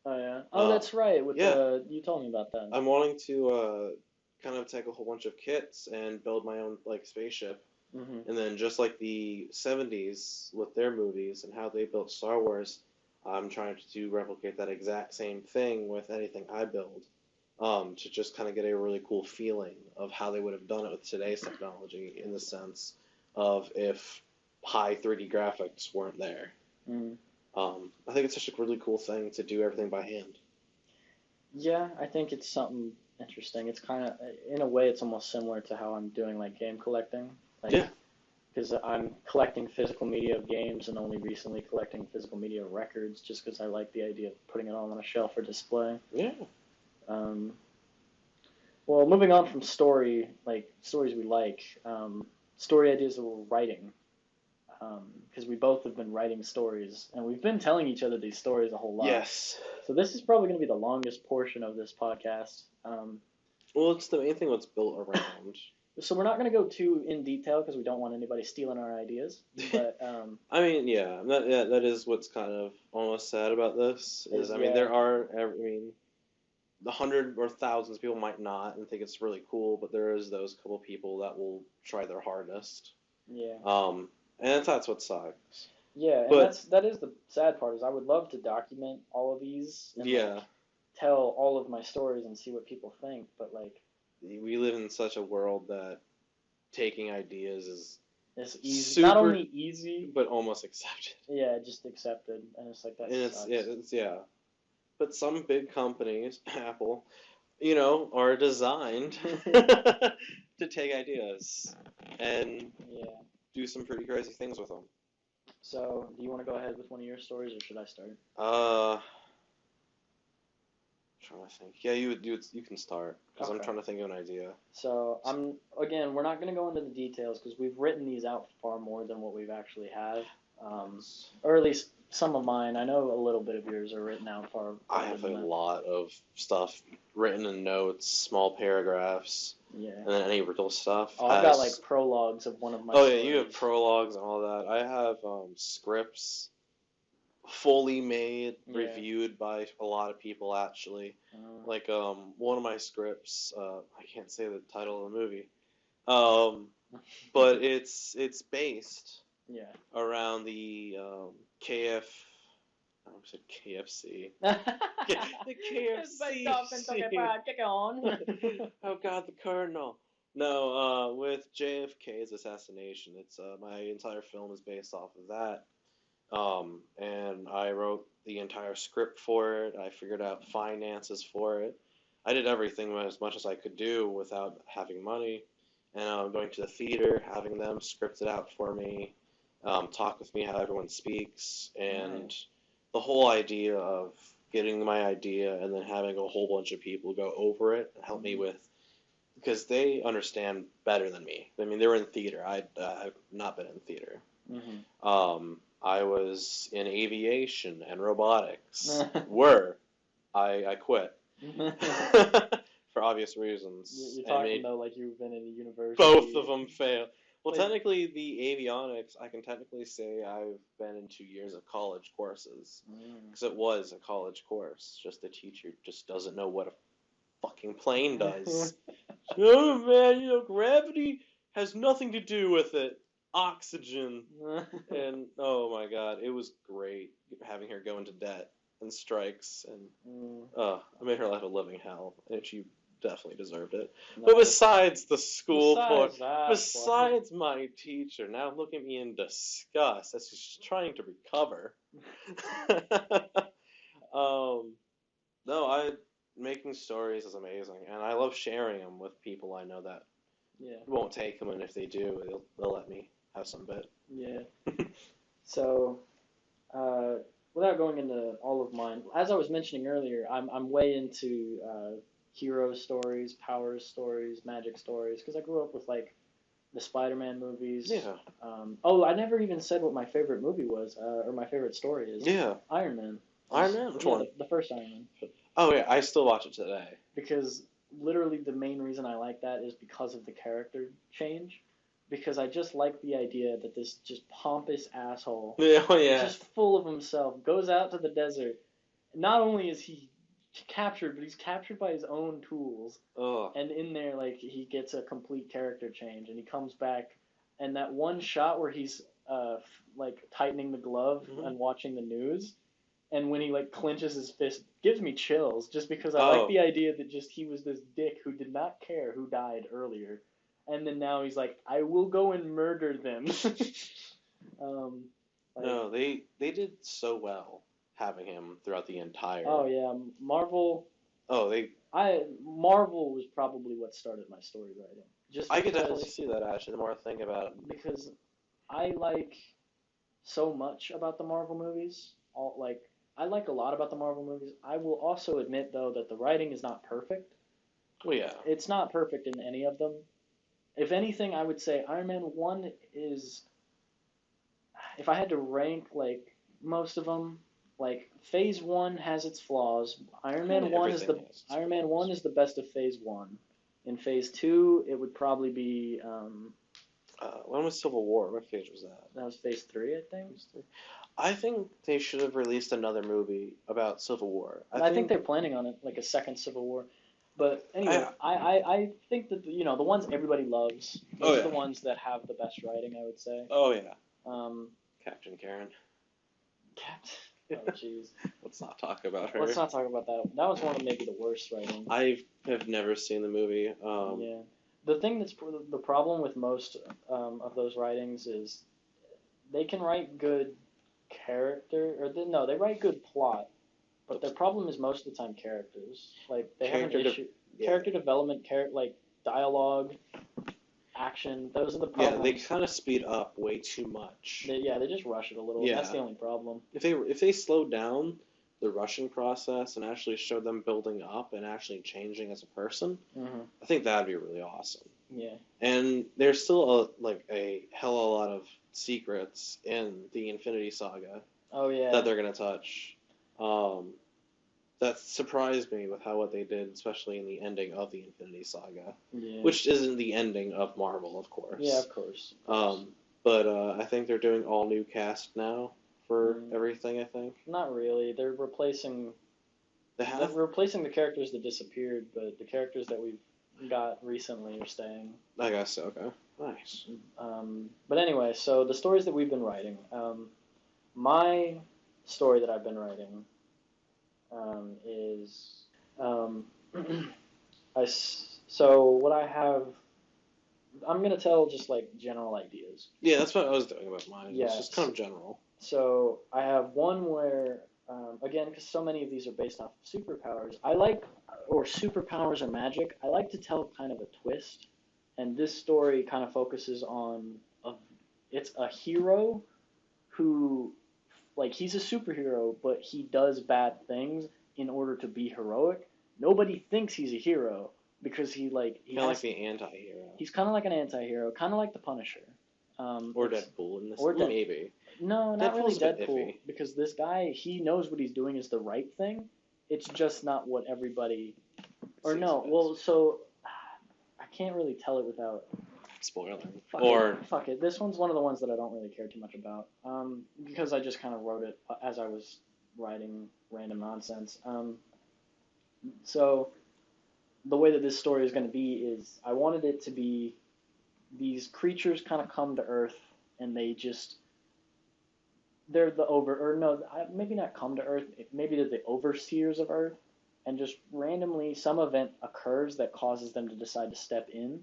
Oh yeah. Oh, that's right. With yeah. you told me about that. I'm wanting to kind of take a whole bunch of kits and build my own like spaceship, and then just like the '70s with their movies and how they built Star Wars, I'm trying to replicate that exact same thing with anything I build, to just kind of get a really cool feeling of how they would have done it with today's technology, in the sense of if high 3D graphics weren't there. I think it's such a really cool thing to do everything by hand. Yeah, I think it's something interesting. It's kind of, in a way, it's almost similar to how I'm doing like game collecting. Like, Yeah. Because I'm collecting physical media of games and only recently collecting physical media of records, just because I like the idea of putting it all on a shelf for display. Yeah. Well, moving on from stories we like, story ideas that we're writing, because we both have been writing stories, and we've been telling each other these stories a whole lot. Yes. So this is probably going to be the longest portion of this podcast. Well, it's the main thing what's built around. So we're not going to go too in detail because we don't want anybody stealing our ideas. But I mean, yeah, that is what's kind of almost sad about this. There are, the 100 or thousands of people might not and think it's really cool, but there is those couple people that will try their hardest. Yeah. And that's what sucks. Yeah, and that is the sad part, is I would love to document all of these and like, tell all of my stories and see what people think, but like we live in such a world that taking ideas is easy. Not only easy, but almost accepted. Yeah, just accepted, and it's like that. And sucks. But some big companies, Apple, are designed to take ideas and do some pretty crazy things with them. So, do you want to go ahead with one of your stories, or should I start? Trying to think. Yeah, you can start, because I'm trying to think of an idea. So we're not going to go into the details because we've written these out far more than what we've actually have, or at least some of mine. I know a little bit of yours are written out far. I have a lot of stuff written in notes, small paragraphs, and then any riddle stuff. Oh, I've got like prologues of one of my. Oh yeah, you have prologues and all that. I have scripts. Fully made, reviewed by a lot of people, actually. Like, one of my scripts, I can't say the title of the movie, but it's based around the KFC. The KFC. Oh God, the Colonel. No, with JFK's assassination, it's my entire film is based off of that. And I wrote the entire script for it. I figured out finances for it. I did everything as much as I could do without having money. And going to the theater, having them script it out for me, talk with me how everyone speaks, and the whole idea of getting my idea and then having a whole bunch of people go over it and help me with, because they understand better than me. I mean, they were in theater. I've not been in theater. I was in aviation and robotics. I quit for obvious reasons. You're talking though like you've been in a university. Both of them failed. Well, technically, the avionics, I can technically say I've been in 2 years of college courses, because it was a college course. Just the teacher just doesn't know what a fucking plane does. Oh man, gravity has nothing to do with it. Oxygen. And oh my god, it was great having her go into debt and strikes, and Mm, I made her life a living hell, and she definitely deserved it. no. But besides the school part, Besides that, besides my teacher, now look at me in disgust as she's trying to recover. um, no, I making stories is amazing, and I love sharing them with people I know that yeah, won't take them, and if they do, they'll let me have some bit. yeah. So, uh, without going into all of mine, as I was mentioning earlier, I'm way into hero stories, power stories, magic stories, because I grew up with like the Spider-Man movies. Yeah, Oh, I never even said what my favorite movie was, or my favorite story is. yeah. Iron Man. Iron Man? Which Yeah, one? the first Iron Man. Oh yeah, I still watch it today. Because literally the main reason I like that is because of the character change. Because I just like the idea that this just pompous asshole, Yeah, oh, yeah. just full of himself, goes out to the desert. Not only is he captured, but he's captured by his own tools. Oh, And in there, like, he gets a complete character change, and he comes back, and that one shot where he's like tightening the glove and watching the news, and when he like clenches his fist, gives me chills, just because I like Oh. the idea that just he was this dick who did not care who died earlier, and then now he's like, I will go and murder them. Like, No, they did so well having him throughout the entire. oh yeah, Marvel. Oh, they. Marvel was probably what started my story writing. Just I could because, definitely see that actually. The more I think about it. because I like so much about the Marvel movies. I like a lot about the Marvel movies. I will also admit though that the writing is not perfect. Well, yeah. It's not perfect in any of them. If anything, I would say Iron Man 1 is, if I had to rank like most of them, like Phase 1 has its flaws. Everything has its Iron Man 1 flaws. is the best of Phase 1. In Phase 2, it would probably be When was Civil War? What phase was that? that was Phase 3, I think. I think they should have released another movie about Civil War. I think they're planning on it, like a second Civil War. But anyway, I think that the ones everybody loves, those are the ones that have the best writing, I would say. Oh yeah. Um, Captain Karen. oh jeez. Let's not talk about her. Let's not talk about that. That was one of maybe the worst writing. I have never seen the movie. Yeah. The thing that's the problem with most of those writings is they can write good they write good plot, but their problem is most of the time characters. Like they have an issue. Character development, like dialogue, action. Those are the problems. Yeah, they kind of speed up way too much. They just rush it a little. Yeah. And that's the only problem. If they slowed down the rushing process and actually showed them building up and actually changing as a person, I think that'd be really awesome. Yeah. And there's still a hell of a lot of secrets in the Infinity Saga Oh yeah. that they're gonna touch. That surprised me with what they did, especially in the ending of the Infinity Saga, Yeah. which isn't the ending of Marvel, of course. Yeah, of course. But I think they're doing all new cast now for everything. I think not really. They're replacing. they're replacing the characters that disappeared, but the characters that we've got recently are staying. I guess so. Okay, nice. But anyway, so the stories that we've been writing. My story that I've been writing is so what I have. I'm gonna tell just like general ideas. Yeah, that's what I was doing about mine. Yeah, It's just kind of general. So I have one where, again, because so many of these are based off of superpowers, or superpowers or magic, I like to tell kind of a twist. And this story kind of focuses on, it's a hero who, like, he's a superhero, but he does bad things in order to be heroic. Nobody thinks he's a hero because he like the anti-hero. He's kind of like an anti-hero, kind of like the Punisher. Or Deadpool in this. Or maybe. No, not really Deadpool's a bit Deadpool, iffy. because this guy, he knows what he's doing is the right thing. It's just not what everybody. Or no, well, so I can't really tell it without spoiling. Fuck it. This one's one of the ones that I don't really care too much about, because I just kind of wrote it as I was writing random nonsense. So the way that this story is going to be is I wanted it to be these creatures kind of come to Earth and they they're the over or no, maybe not come to Earth. Maybe they're the overseers of Earth, and just randomly some event occurs that causes them to decide to step in,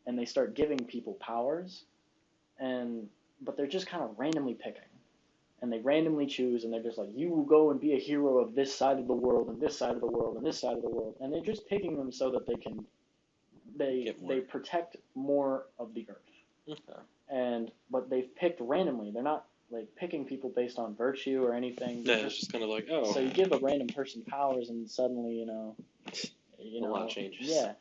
and they start giving people powers, and but they're just kind of randomly picking, and they randomly choose, and they're just like, you will go and be a hero of this side of the world, and this side of the world, and this side of the world, and they're just picking them so that they protect more of the Earth. Okay. But they've picked randomly. They're not like picking people based on virtue or anything. Yeah, it's just kind of like, oh. So you give a random person powers, and suddenly, a lot changes. Yeah.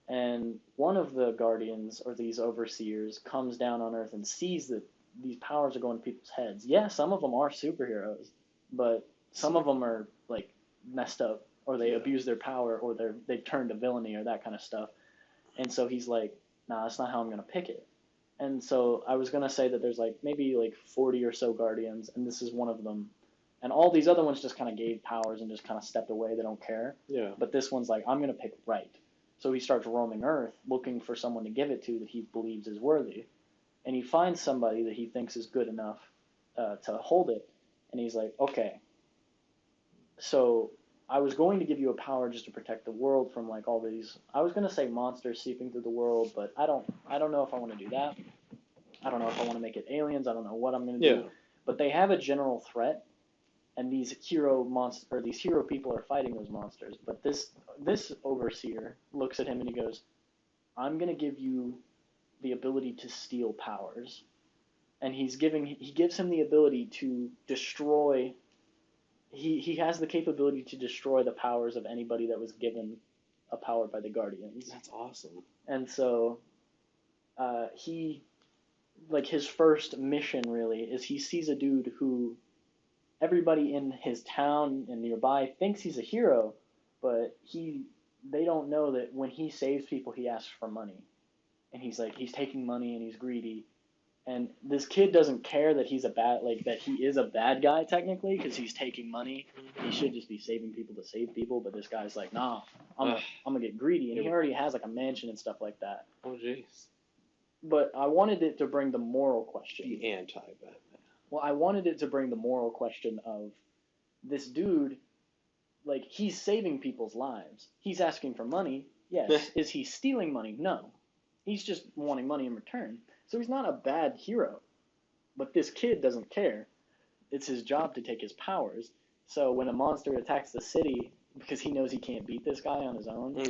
And one of the guardians or these overseers comes down on Earth and sees that these powers are going to people's heads. Yeah, some of them are superheroes, but some of them are like messed up, or they abuse their power, or they turn to villainy or that kind of stuff. And so he's like, nah, that's not how I'm going to pick it. And so I was going to say that there's like maybe like 40 or so guardians, and this is one of them. And all these other ones just kind of gave powers and just kind of stepped away. They don't care. Yeah. But this one's like, I'm going to pick right. So he starts roaming Earth looking for someone to give it to that he believes is worthy. And he finds somebody that he thinks is good enough to hold it. And he's like, okay, so I was going to give you a power just to protect the world from like all these. I was going to say monsters seeping through the world, but I don't know if I want to do that. I don't know if I want to make it aliens. I don't know what I'm going to do. But they have a general threat, and these hero people are fighting those monsters. But this overseer looks at him and he goes, "I'm going to give you the ability to steal powers," and he gives him the ability to destroy. He has the capability to destroy the powers of anybody that was given a power by the Guardians. That's awesome. And so, his first mission really is he sees a dude who everybody in his town and nearby thinks he's a hero, but they don't know that when he saves people, he asks for money. And he's taking money and he's greedy. And this kid doesn't care that that he is a bad guy technically because he's taking money. He should just be saving people to save people. But this guy's like, nah, I'm gonna get greedy, and he already has like a mansion and stuff like that. Oh jeez. But I wanted it to bring the moral question. The anti-Batman. Well, I wanted it to bring the moral question of this dude, like he's saving people's lives. He's asking for money. Yes. Is he stealing money? No. He's just wanting money in return. So he's not a bad hero. But this kid doesn't care. It's his job to take his powers. So when a monster attacks the city, because he knows he can't beat this guy on his own,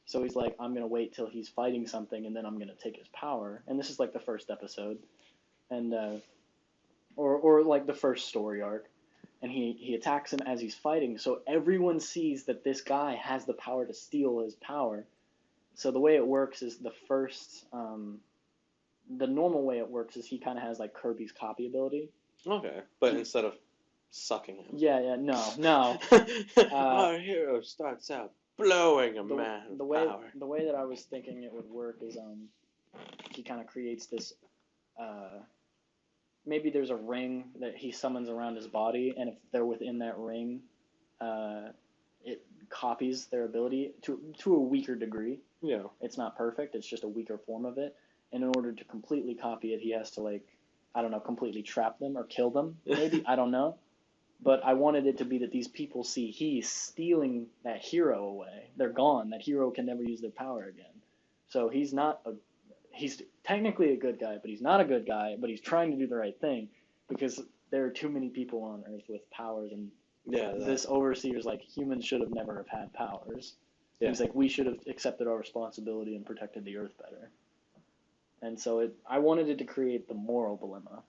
so he's like, I'm going to wait till he's fighting something, and then I'm going to take his power. And this is like the first episode. And or like the first story arc. And he attacks him as he's fighting. So everyone sees that this guy has the power to steal his power. So the way it works is the normal way it works is he kind of has like Kirby's copy ability. Okay, but instead of sucking him. No. Our hero starts out blowing a man with power. The way that I was thinking it would work is he kind of creates this. Maybe there's a ring that he summons around his body, and if they're within that ring, it copies their ability to a weaker degree. Yeah. It's not perfect. It's just a weaker form of it. And in order to completely copy it, he has to completely trap them or kill them. Maybe I don't know. But I wanted it to be that these people see he's stealing that hero away. They're gone. That hero can never use their power again. So he's technically a good guy, but he's not a good guy. But he's trying to do the right thing because there are too many people on Earth with powers, and this overseer's like humans should have never have had powers. Yeah. He's like, we should have accepted our responsibility and protected the Earth better. And so I wanted it to create the moral dilemma.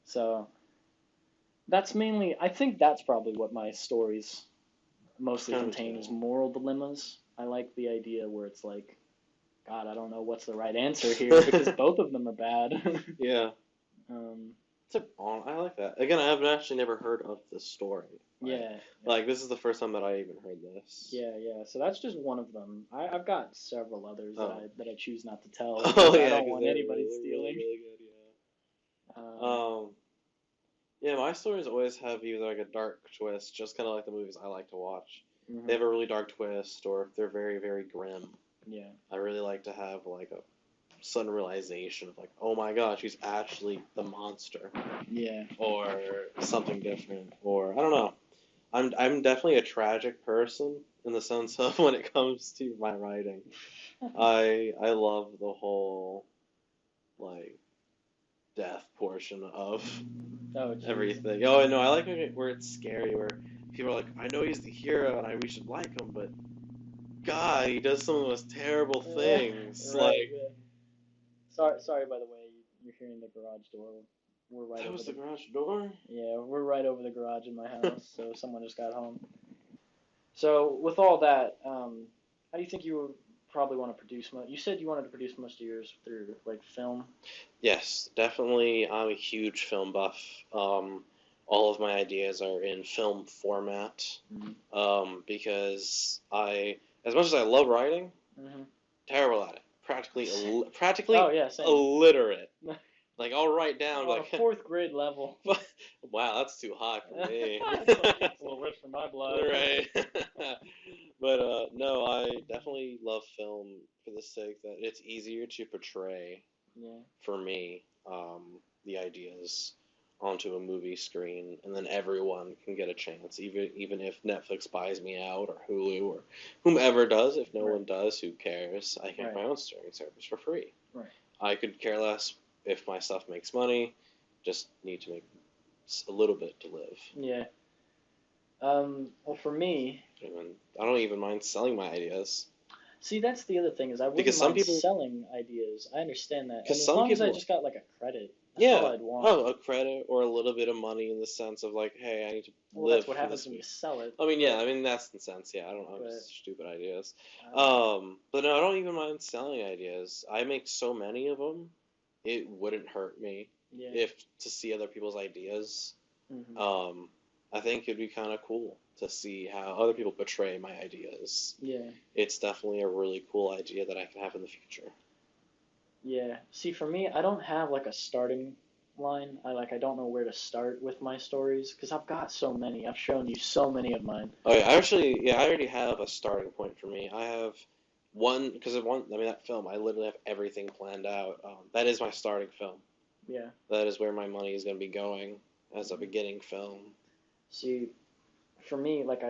So I think that's probably what my stories mostly contain is moral dilemmas. I like the idea where it's like, God, I don't know what's the right answer here because both of them are bad. Yeah. I like that. Again, I've actually never heard of this story. Like, this is the first time that I even heard this. Yeah. So that's just one of them. I've got several others that I choose not to tell. I don't want anybody stealing. Really good, yeah. My stories always have either like a dark twist, just kind of like the movies I like to watch. Mm-hmm. They have a really dark twist, or if they're very, very grim. Yeah. I really like to have like a sudden realization of like, oh my gosh, he's actually the monster, Yeah. or something different, or I don't know. I'm definitely a tragic person in the sense of when it comes to my writing. I love the whole like death portion of Oh, geez. everything. Oh, no, I like where it's scary, where people are like, I know he's the hero and we should like him, but God, he does some of the most terrible things. Right, Like, yeah. Sorry. By the way, you're hearing the garage door. We're right that over was the garage door? Yeah, we're right over the garage in my house. So someone just got home. So with all that, how do you think you would probably want to produce? You said you wanted to produce most of yours through like film. Yes, definitely. I'm a huge film buff. All of my ideas are in film format. Because as much as I love writing, Mm-hmm. terrible at it. Practically Oh yeah, same. illiterate. Like I'll write down On a like, fourth grade level. wow, that's too high for me. It's a little rich for my blood. Right. But no, I definitely love film for the sake that it's easier to portray Yeah. for me the ideas onto a movie screen, and then everyone can get a chance, even if Netflix buys me out or Hulu or whomever does. If no Right. one does, who cares? I can have my own streaming service for free. Right. I could care less if my stuff makes money. Just need to make a little bit to live. Yeah. Well, for me, And I don't even mind selling my ideas. see, that's the other thing is I wouldn't Because some mind people- selling ideas. I understand that. And Because as some long as I people- just got like a credit, that's Yeah. all I'd want. Oh, a credit or a little bit of money in the sense of like, hey, I need to Well, live that's what for happens this when you week. sell it. I mean, yeah, I mean that's the sense. Yeah, I don't know, But- just stupid ideas. Um, But no, I don't even mind selling ideas. I make so many of them, it wouldn't hurt me yeah. if to see other people's ideas. Mhm. I think it'd be kind of cool to see how other people portray my ideas. Yeah. It's definitely a really cool idea that I can have in the future. Yeah. See, for me, I don't have like a starting line. I don't know where to start with my stories because I've got so many. I've shown you so many of mine. Oh yeah, I already have a starting point for me. I have one because of one. I mean, that film, I literally have everything planned out. That is my starting film. Yeah. That is where my money is going to be going as a beginning film. See, for me, like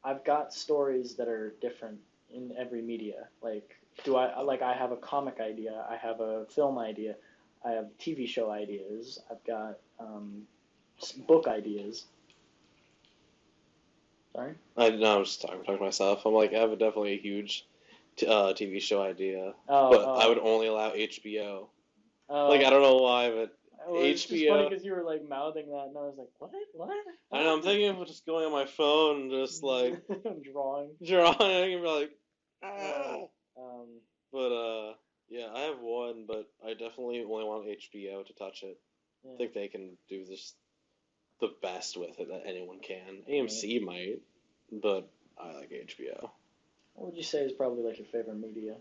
I've got stories that are different in every media. Like, I have a comic idea, I have a film idea, I have TV show ideas, I've got book ideas. Sorry? I'm just talking to myself. I'm like, I have definitely a huge TV show idea, Oh, but I would only allow HBO. oh. Like, I don't know why, but Well, it's just HBO. funny because you were like mouthing that, and I was like, what? I know, I'm thinking of just going on my phone, just like drawing. drawing, and be like, ah. Um, But yeah, I have one, but I definitely only want HBO to touch it. yeah. I think they can do this the best with it that anyone can. AMC might, but I like HBO. What would you say is probably like your favorite media?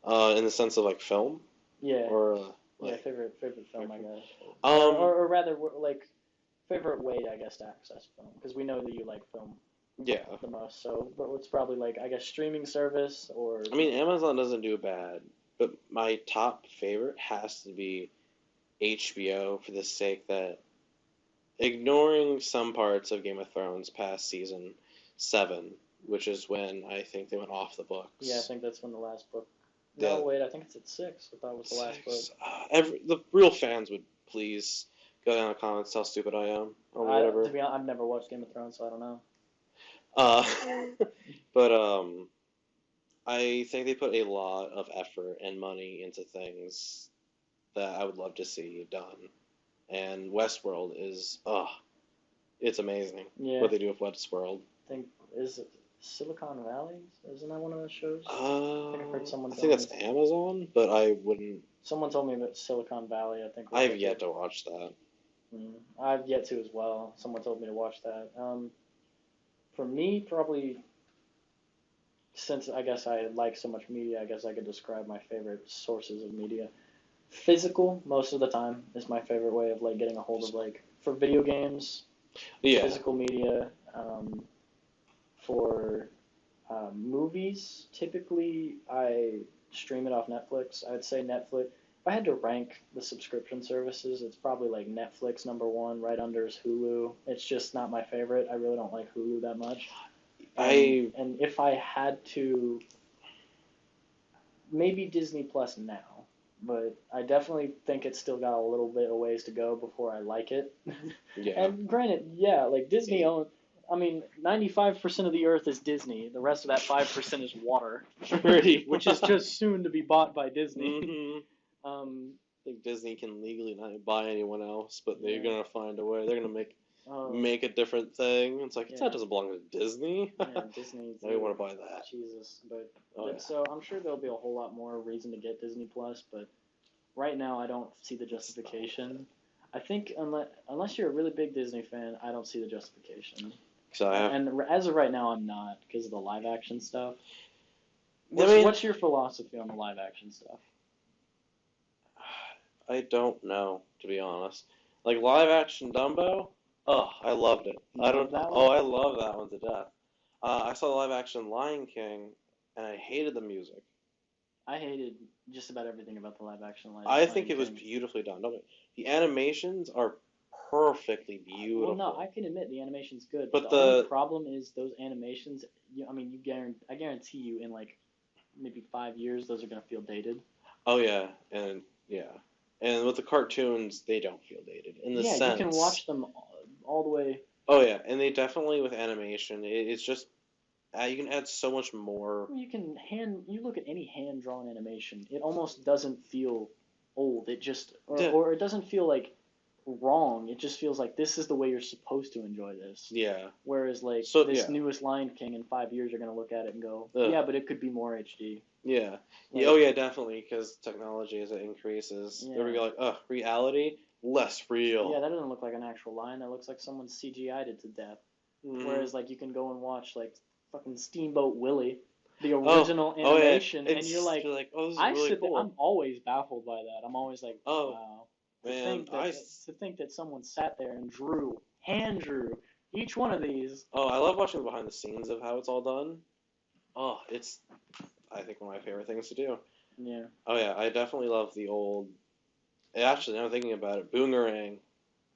In the sense of like film, Yeah. or Yeah, like favorite film, I guess. um Or rather, like, favorite way, I guess, to access film. Because we know that you like film yeah. the most. So, but it's probably like, I guess, streaming service or. I mean, Amazon doesn't do bad, but my top favorite has to be HBO for the sake that ignoring some parts of Game of Thrones past season 7, which is when I think they went off the books. Yeah, I think that's when the last book. Yeah. No, wait, I think it's at 6. I thought it was the last book. The real fans would please go down in the comments how stupid I am or whatever. To be honest, I've never watched Game of Thrones, so I don't know. But I think they put a lot of effort and money into things that I would love to see done. And Westworld is, it's amazing Yeah. what they do with Westworld. I think, is it Silicon Valley? Isn't that one of those shows? I I've heard someone think that's tell me. Amazon, but I wouldn't. Someone told me about Silicon Valley, I think. I've yet to watch that. I've yet to as well. Someone told me to watch that. For me, probably, since I guess I like so much media, I guess I could describe my favorite sources of media. Physical, most of the time, is my favorite way of like getting a hold of like for video games, Yeah. physical media, for Movies, typically I stream it off Netflix. I would say Netflix. If I had to rank the subscription services, it's probably like Netflix number one, right under is Hulu. It's just not my favorite. I really don't like Hulu that much. And if I had to, maybe Disney Plus now, but I definitely think it's still got a little bit of ways to go before I like it. Yeah. And granted, yeah, like Disney owns. I mean, 95% of the earth is Disney. The rest of that 5% is water, which is just soon to be bought by Disney. I think Disney can legally not buy anyone else, but they're Yeah. gonna find a way. They're gonna make a different thing. It's like Yeah. that doesn't belong to Disney. Yeah, Disney. I want to buy that. Jesus, but Oh, yeah. so I'm sure there'll be a whole lot more reason to get Disney Plus, but right now I don't see the justification. I think unless you're a really big Disney fan, I don't see the justification. And as of right now, I'm not because of the live action stuff. What's your philosophy on the live action stuff? I don't know, to be honest. Like live action Dumbo, I loved it. I love that one to death. I saw the live action Lion King, and I hated the music. I hated just about everything about the live action Lion I think King. it was beautifully done. The animations are perfectly beautiful. Well, no, I can admit the animation's good, but the only problem is those animations. I guarantee you, in like maybe 5 years, those are gonna feel dated. Oh yeah, and with the cartoons, they don't feel dated in the sense. Yeah, you can watch them all the way. Oh yeah, and they definitely with animation, it's just you can add so much more. You look at any hand drawn animation, it almost doesn't feel old. It just or it doesn't feel like wrong. It just feels like this is the way you're supposed to enjoy this. Yeah. Whereas newest Lion King in 5 years, you're gonna look at it and go, yeah, but it could be more HD. Yeah. Oh yeah, definitely, because technology as it increases, they're gonna be like, reality less real. Yeah, that doesn't look like an actual lion. That looks like someone CGI'd it to death. Mm-hmm. Whereas like you can go and watch like fucking Steamboat Willie, the original animation, and you're like, oh, this is really cool. I'm always baffled by that. I'm always like, wow. Man, To think that someone sat there and hand drew each one of these. Oh, I love watching the behind the scenes of how it's all done. Oh, it's, I think, one of my favorite things to do. Yeah. Oh yeah, I definitely love the old. Actually, now I'm thinking about it, Boomerang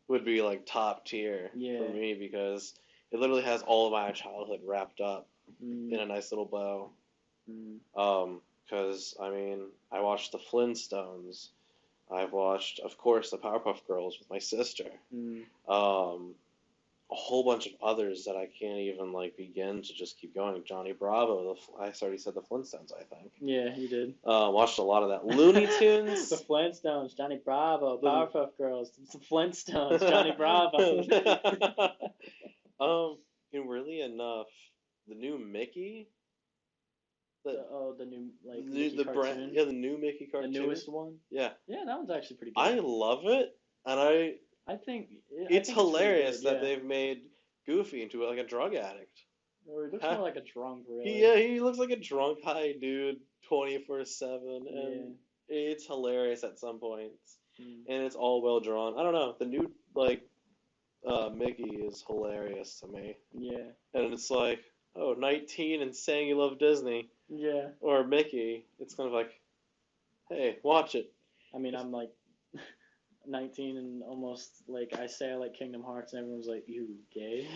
would be like top tier for me because it literally has all of my childhood wrapped up in a nice little bow. Because I mean, I watched the Flintstones. I've watched, of course, the Powerpuff Girls with my sister. A whole bunch of others that I can't even begin to just keep going. Johnny Bravo. I already said the Flintstones, I think. Yeah, you did. Watched a lot of that. Looney Tunes. The Flintstones, Johnny Bravo, Powerpuff Girls, the Flintstones, Johnny Bravo. And really enough, the new Mickey. The new Mickey cartoon. The new Mickey cartoon. The newest one. Yeah. Yeah, that one's actually pretty good. I love it, and I think it's hilarious that they've made Goofy into a drug addict. Or he looks more like a drunk, really. Yeah, he looks like a drunk high dude 24/7, and it's hilarious at some points, and it's all well drawn. I don't know, the new Mickey is hilarious to me. Yeah, and it's like, 19 and saying you love Disney. Yeah. Or Mickey. It's kind of like, hey, watch it. I mean, I'm 19 and almost I say I like Kingdom Hearts and everyone's like, you gay?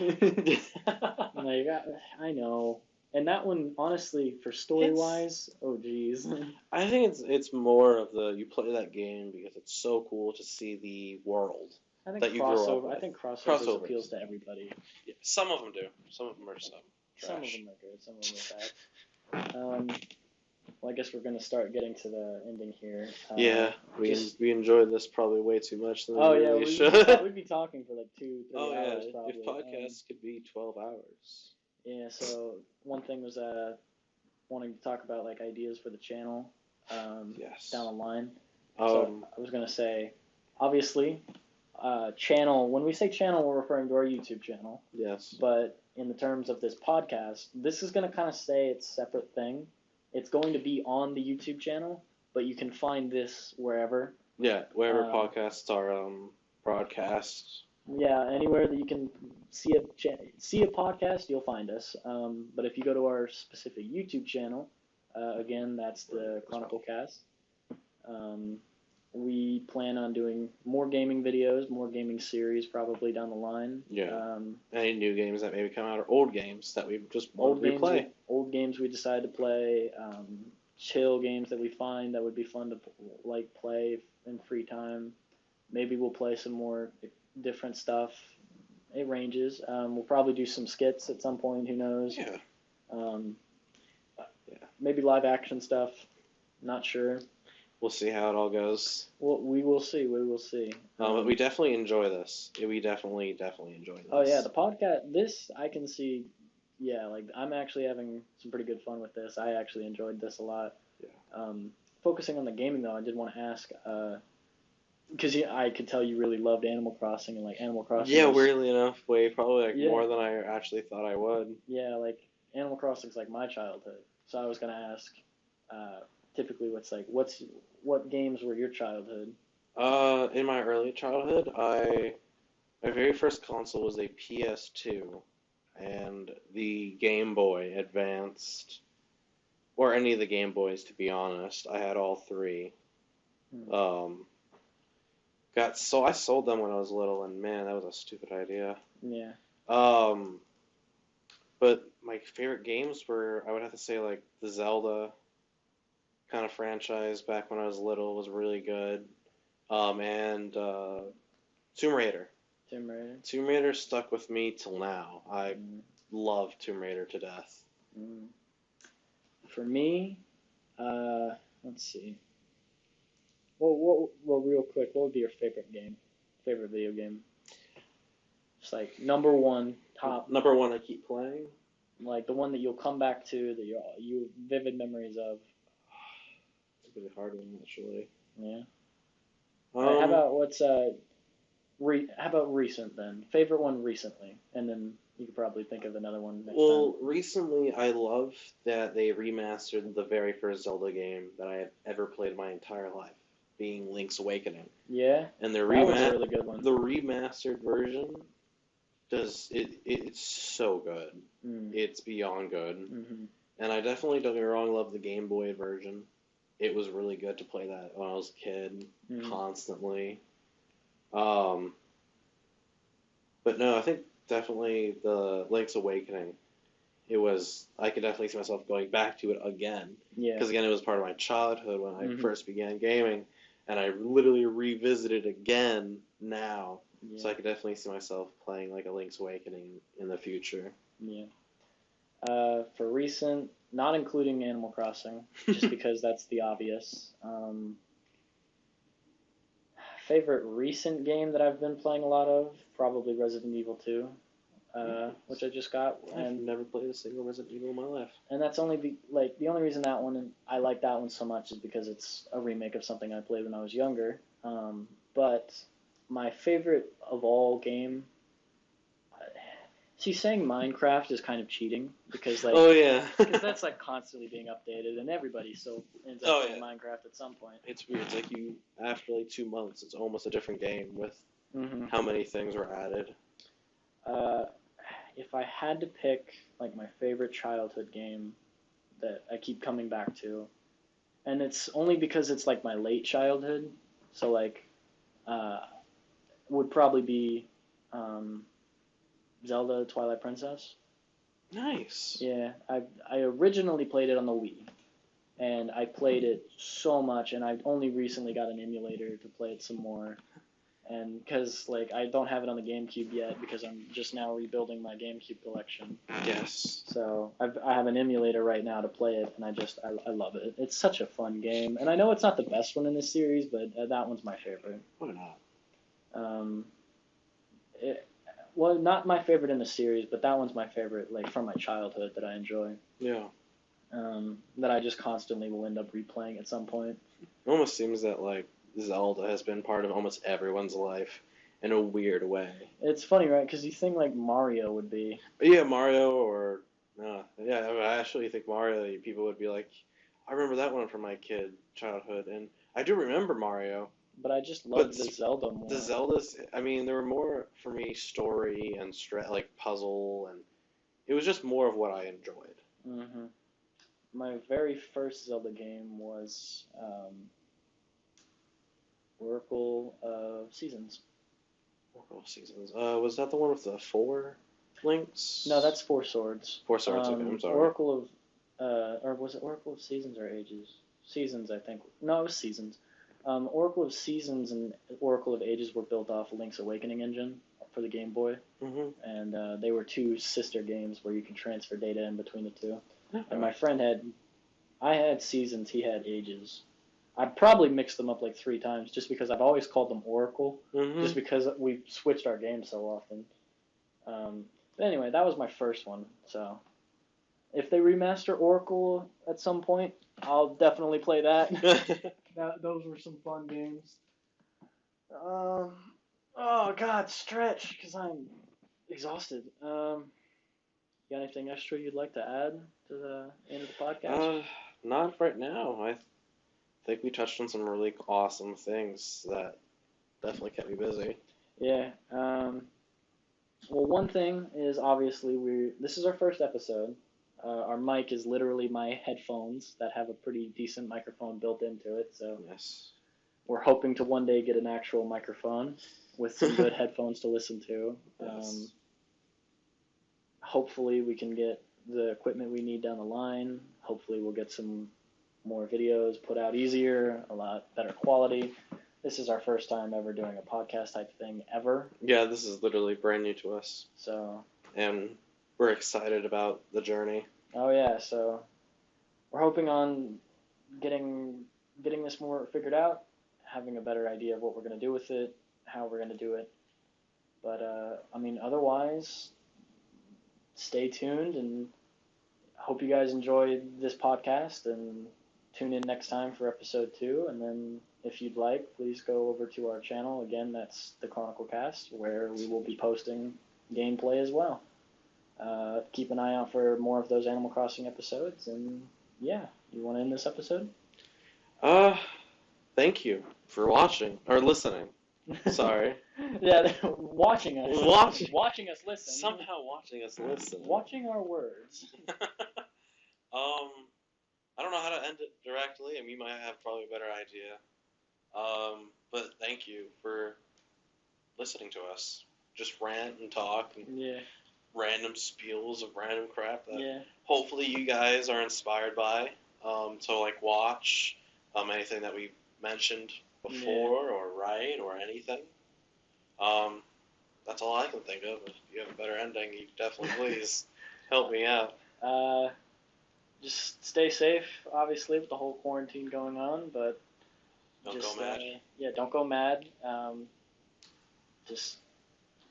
I know. And that one, honestly, for story-wise, oh geez. I think it's more of you play that game because it's so cool to see the world that you grew up with. I think crossovers appeals to everybody. Yeah, some of them do. Some of them are trash. Some of them are good. Some of them are bad. Well, I guess we're going to start getting to the ending here. We enjoyed this probably way too much than we should. We'd be talking for 2-3 hours probably. If podcasts could be 12 hours. Yeah, so one thing was wanting to talk about ideas for the channel down the line. So I was going to say, obviously, channel, when we say channel, we're referring to our YouTube channel. Yes. But in the terms of this podcast, this is going to kind of stay its separate thing. It's going to be on the YouTube channel, but you can find this wherever. Yeah, wherever podcasts are broadcast. Yeah, anywhere that you can see a podcast, you'll find us. But if you go to our specific YouTube channel, again, that's the Chronicle Cast. Um, we plan on doing more gaming videos, more gaming series probably down the line. Yeah. Any new games that maybe come out, or old games that we just want to replay. Old games we decide to play. Chill games that we find that would be fun to play in free time. Maybe we'll play some more different stuff. It ranges. We'll probably do some skits at some point. Who knows? Yeah. Um, maybe live action stuff. Not sure. We'll see how it all goes. Well, we will see. We will see. But we definitely enjoy this. We definitely enjoy this. Oh yeah, the podcast. This I can see. Yeah, like I'm actually having some pretty good fun with this. I actually enjoyed this a lot. Yeah. Focusing on the gaming though, I did want to ask. Because I could tell you really loved Animal Crossing and Animal Crossing. Yeah, weirdly enough, probably more than I actually thought I would. Yeah, Animal Crossing's my childhood. So I was gonna ask, typically what games were your childhood? In my early childhood, my very first console was a PS2, and the Game Boy Advanced, or any of the Game Boys, to be honest. I had all three. I sold them when I was little, and man, that was a stupid idea. Yeah. But my favorite games were, I would have to say, the Zelda kind of franchise back when I was little was really good. And Tomb Raider. Tomb Raider. Tomb Raider stuck with me till now. I love Tomb Raider to death. For me, let's see. Well, real quick, what would be your favorite video game? Just number one, top. Number one I keep playing? The one that you'll come back to, that you have vivid memories of. It's a really hard one, actually. Yeah. How about how about recent then? Favorite one recently, and then you could probably think of another one next time. Recently I love that they remastered the very first Zelda game that I have ever played my entire life, being Link's Awakening. Yeah. And that was a really good one. The remastered version it's so good. It's beyond good. Mm-hmm. And I definitely, don't get me wrong, love the Game Boy version. It was really good to play that when I was a kid, constantly. But no, I think definitely the Link's Awakening. I could definitely see myself going back to it again. Yeah. Because again, it was part of my childhood when I first began gaming, and I literally revisited again now. Yeah. So I could definitely see myself playing a Link's Awakening in the future. Yeah. For recent, not including Animal Crossing, just because that's the obvious. Favorite recent game that I've been playing a lot of, probably Resident Evil 2, which I just got. I've never played a single Resident Evil in my life. And that's only the only reason I like that one so much is because it's a remake of something I played when I was younger. But my favorite of all game. See, saying Minecraft is kind of cheating because oh yeah, because that's constantly being updated and everybody still ends up playing Minecraft at some point. It's weird. It's after 2 months, it's almost a different game with how many things were added. If I had to pick my favorite childhood game that I keep coming back to, and it's only because it's my late childhood, so would probably be Zelda Twilight Princess. Nice. Yeah, I originally played it on the Wii, and I played it so much, and I only recently got an emulator to play it some more, and because I don't have it on the GameCube yet because I'm just now rebuilding my GameCube collection. Yes. So I have an emulator right now to play it, and I love it. It's such a fun game, and I know it's not the best one in this series, but that one's my favorite. Why not? Well, not my favorite in the series, but that one's my favorite, from my childhood that I enjoy. Yeah. That I just constantly will end up replaying at some point. It almost seems that, Zelda has been part of almost everyone's life in a weird way. It's funny, right? Because you think, Mario would be. But yeah, Mario or... I actually think Mario, people would be like, I remember that one from my childhood, and I do remember Mario. but I just But loved the Zelda more. the Zeldas, I mean, there were more for me story and like puzzle, and it was just more of what I enjoyed. Hmm. My very first Zelda game was Oracle of Seasons. Oracle Seasons. Was that the one with the 4 links? No, that's Four Swords. Four Swords. Okay, I'm sorry. Oracle of, or was it Oracle of Seasons or Ages? Seasons, I think. No, it was Seasons. Oracle of Seasons and Oracle of Ages were built off Link's Awakening engine for the Game Boy, and they were two sister games where you can transfer data in between the two. And my friend I had Seasons, he had Ages. I probably mixed them up like 3 times just because I've always called them Oracle, just because we switched our games so often. But anyway, that was my first one. So if they remaster Oracle at some point, I'll definitely play that. Those were some fun games. Oh God, stretch because I'm exhausted. You got anything extra you'd like to add to the end of the podcast? Not right now. I think we touched on some really awesome things that definitely kept me busy. Yeah. Well, one thing is obviously this is our first episode. Our mic is literally my headphones that have a pretty decent microphone built into it. So Yes. we're hoping to one day get an actual microphone with some good headphones to listen to. Yes. Hopefully we can get the equipment we need down the line. Hopefully we'll get some more videos put out easier, a lot better quality. This is our first time ever doing a podcast type thing ever. Yeah, this is literally brand new to us. So. And we're excited about the journey. Oh yeah, so we're hoping on getting this more figured out, having a better idea of what we're going to do with it, how we're going to do it. But I mean, otherwise, stay tuned and hope you guys enjoyed this podcast and tune in next time for episode 2. And then if you'd like, please go over to our channel. Again, that's the Chronicle Cast, where we will be posting gameplay as well. Keep an eye out for more of those Animal Crossing episodes. And yeah, you want to end this episode? Thank you for watching or listening. Sorry. Yeah, watching us. Watching us listen. Somehow watching us listen. Watching our words. I don't know how to end it directly, and you might have probably a better idea. But thank you for listening to us. Just rant and talk and random spiels of random crap that hopefully you guys are inspired by. So like watch anything that we mentioned before or write or anything. That's all I can think of. If you have a better ending, you definitely please help me out. Just stay safe, obviously, with the whole quarantine going on, but don't go mad. Don't go mad. Just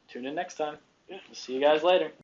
tune in next time. Yeah. See you guys later.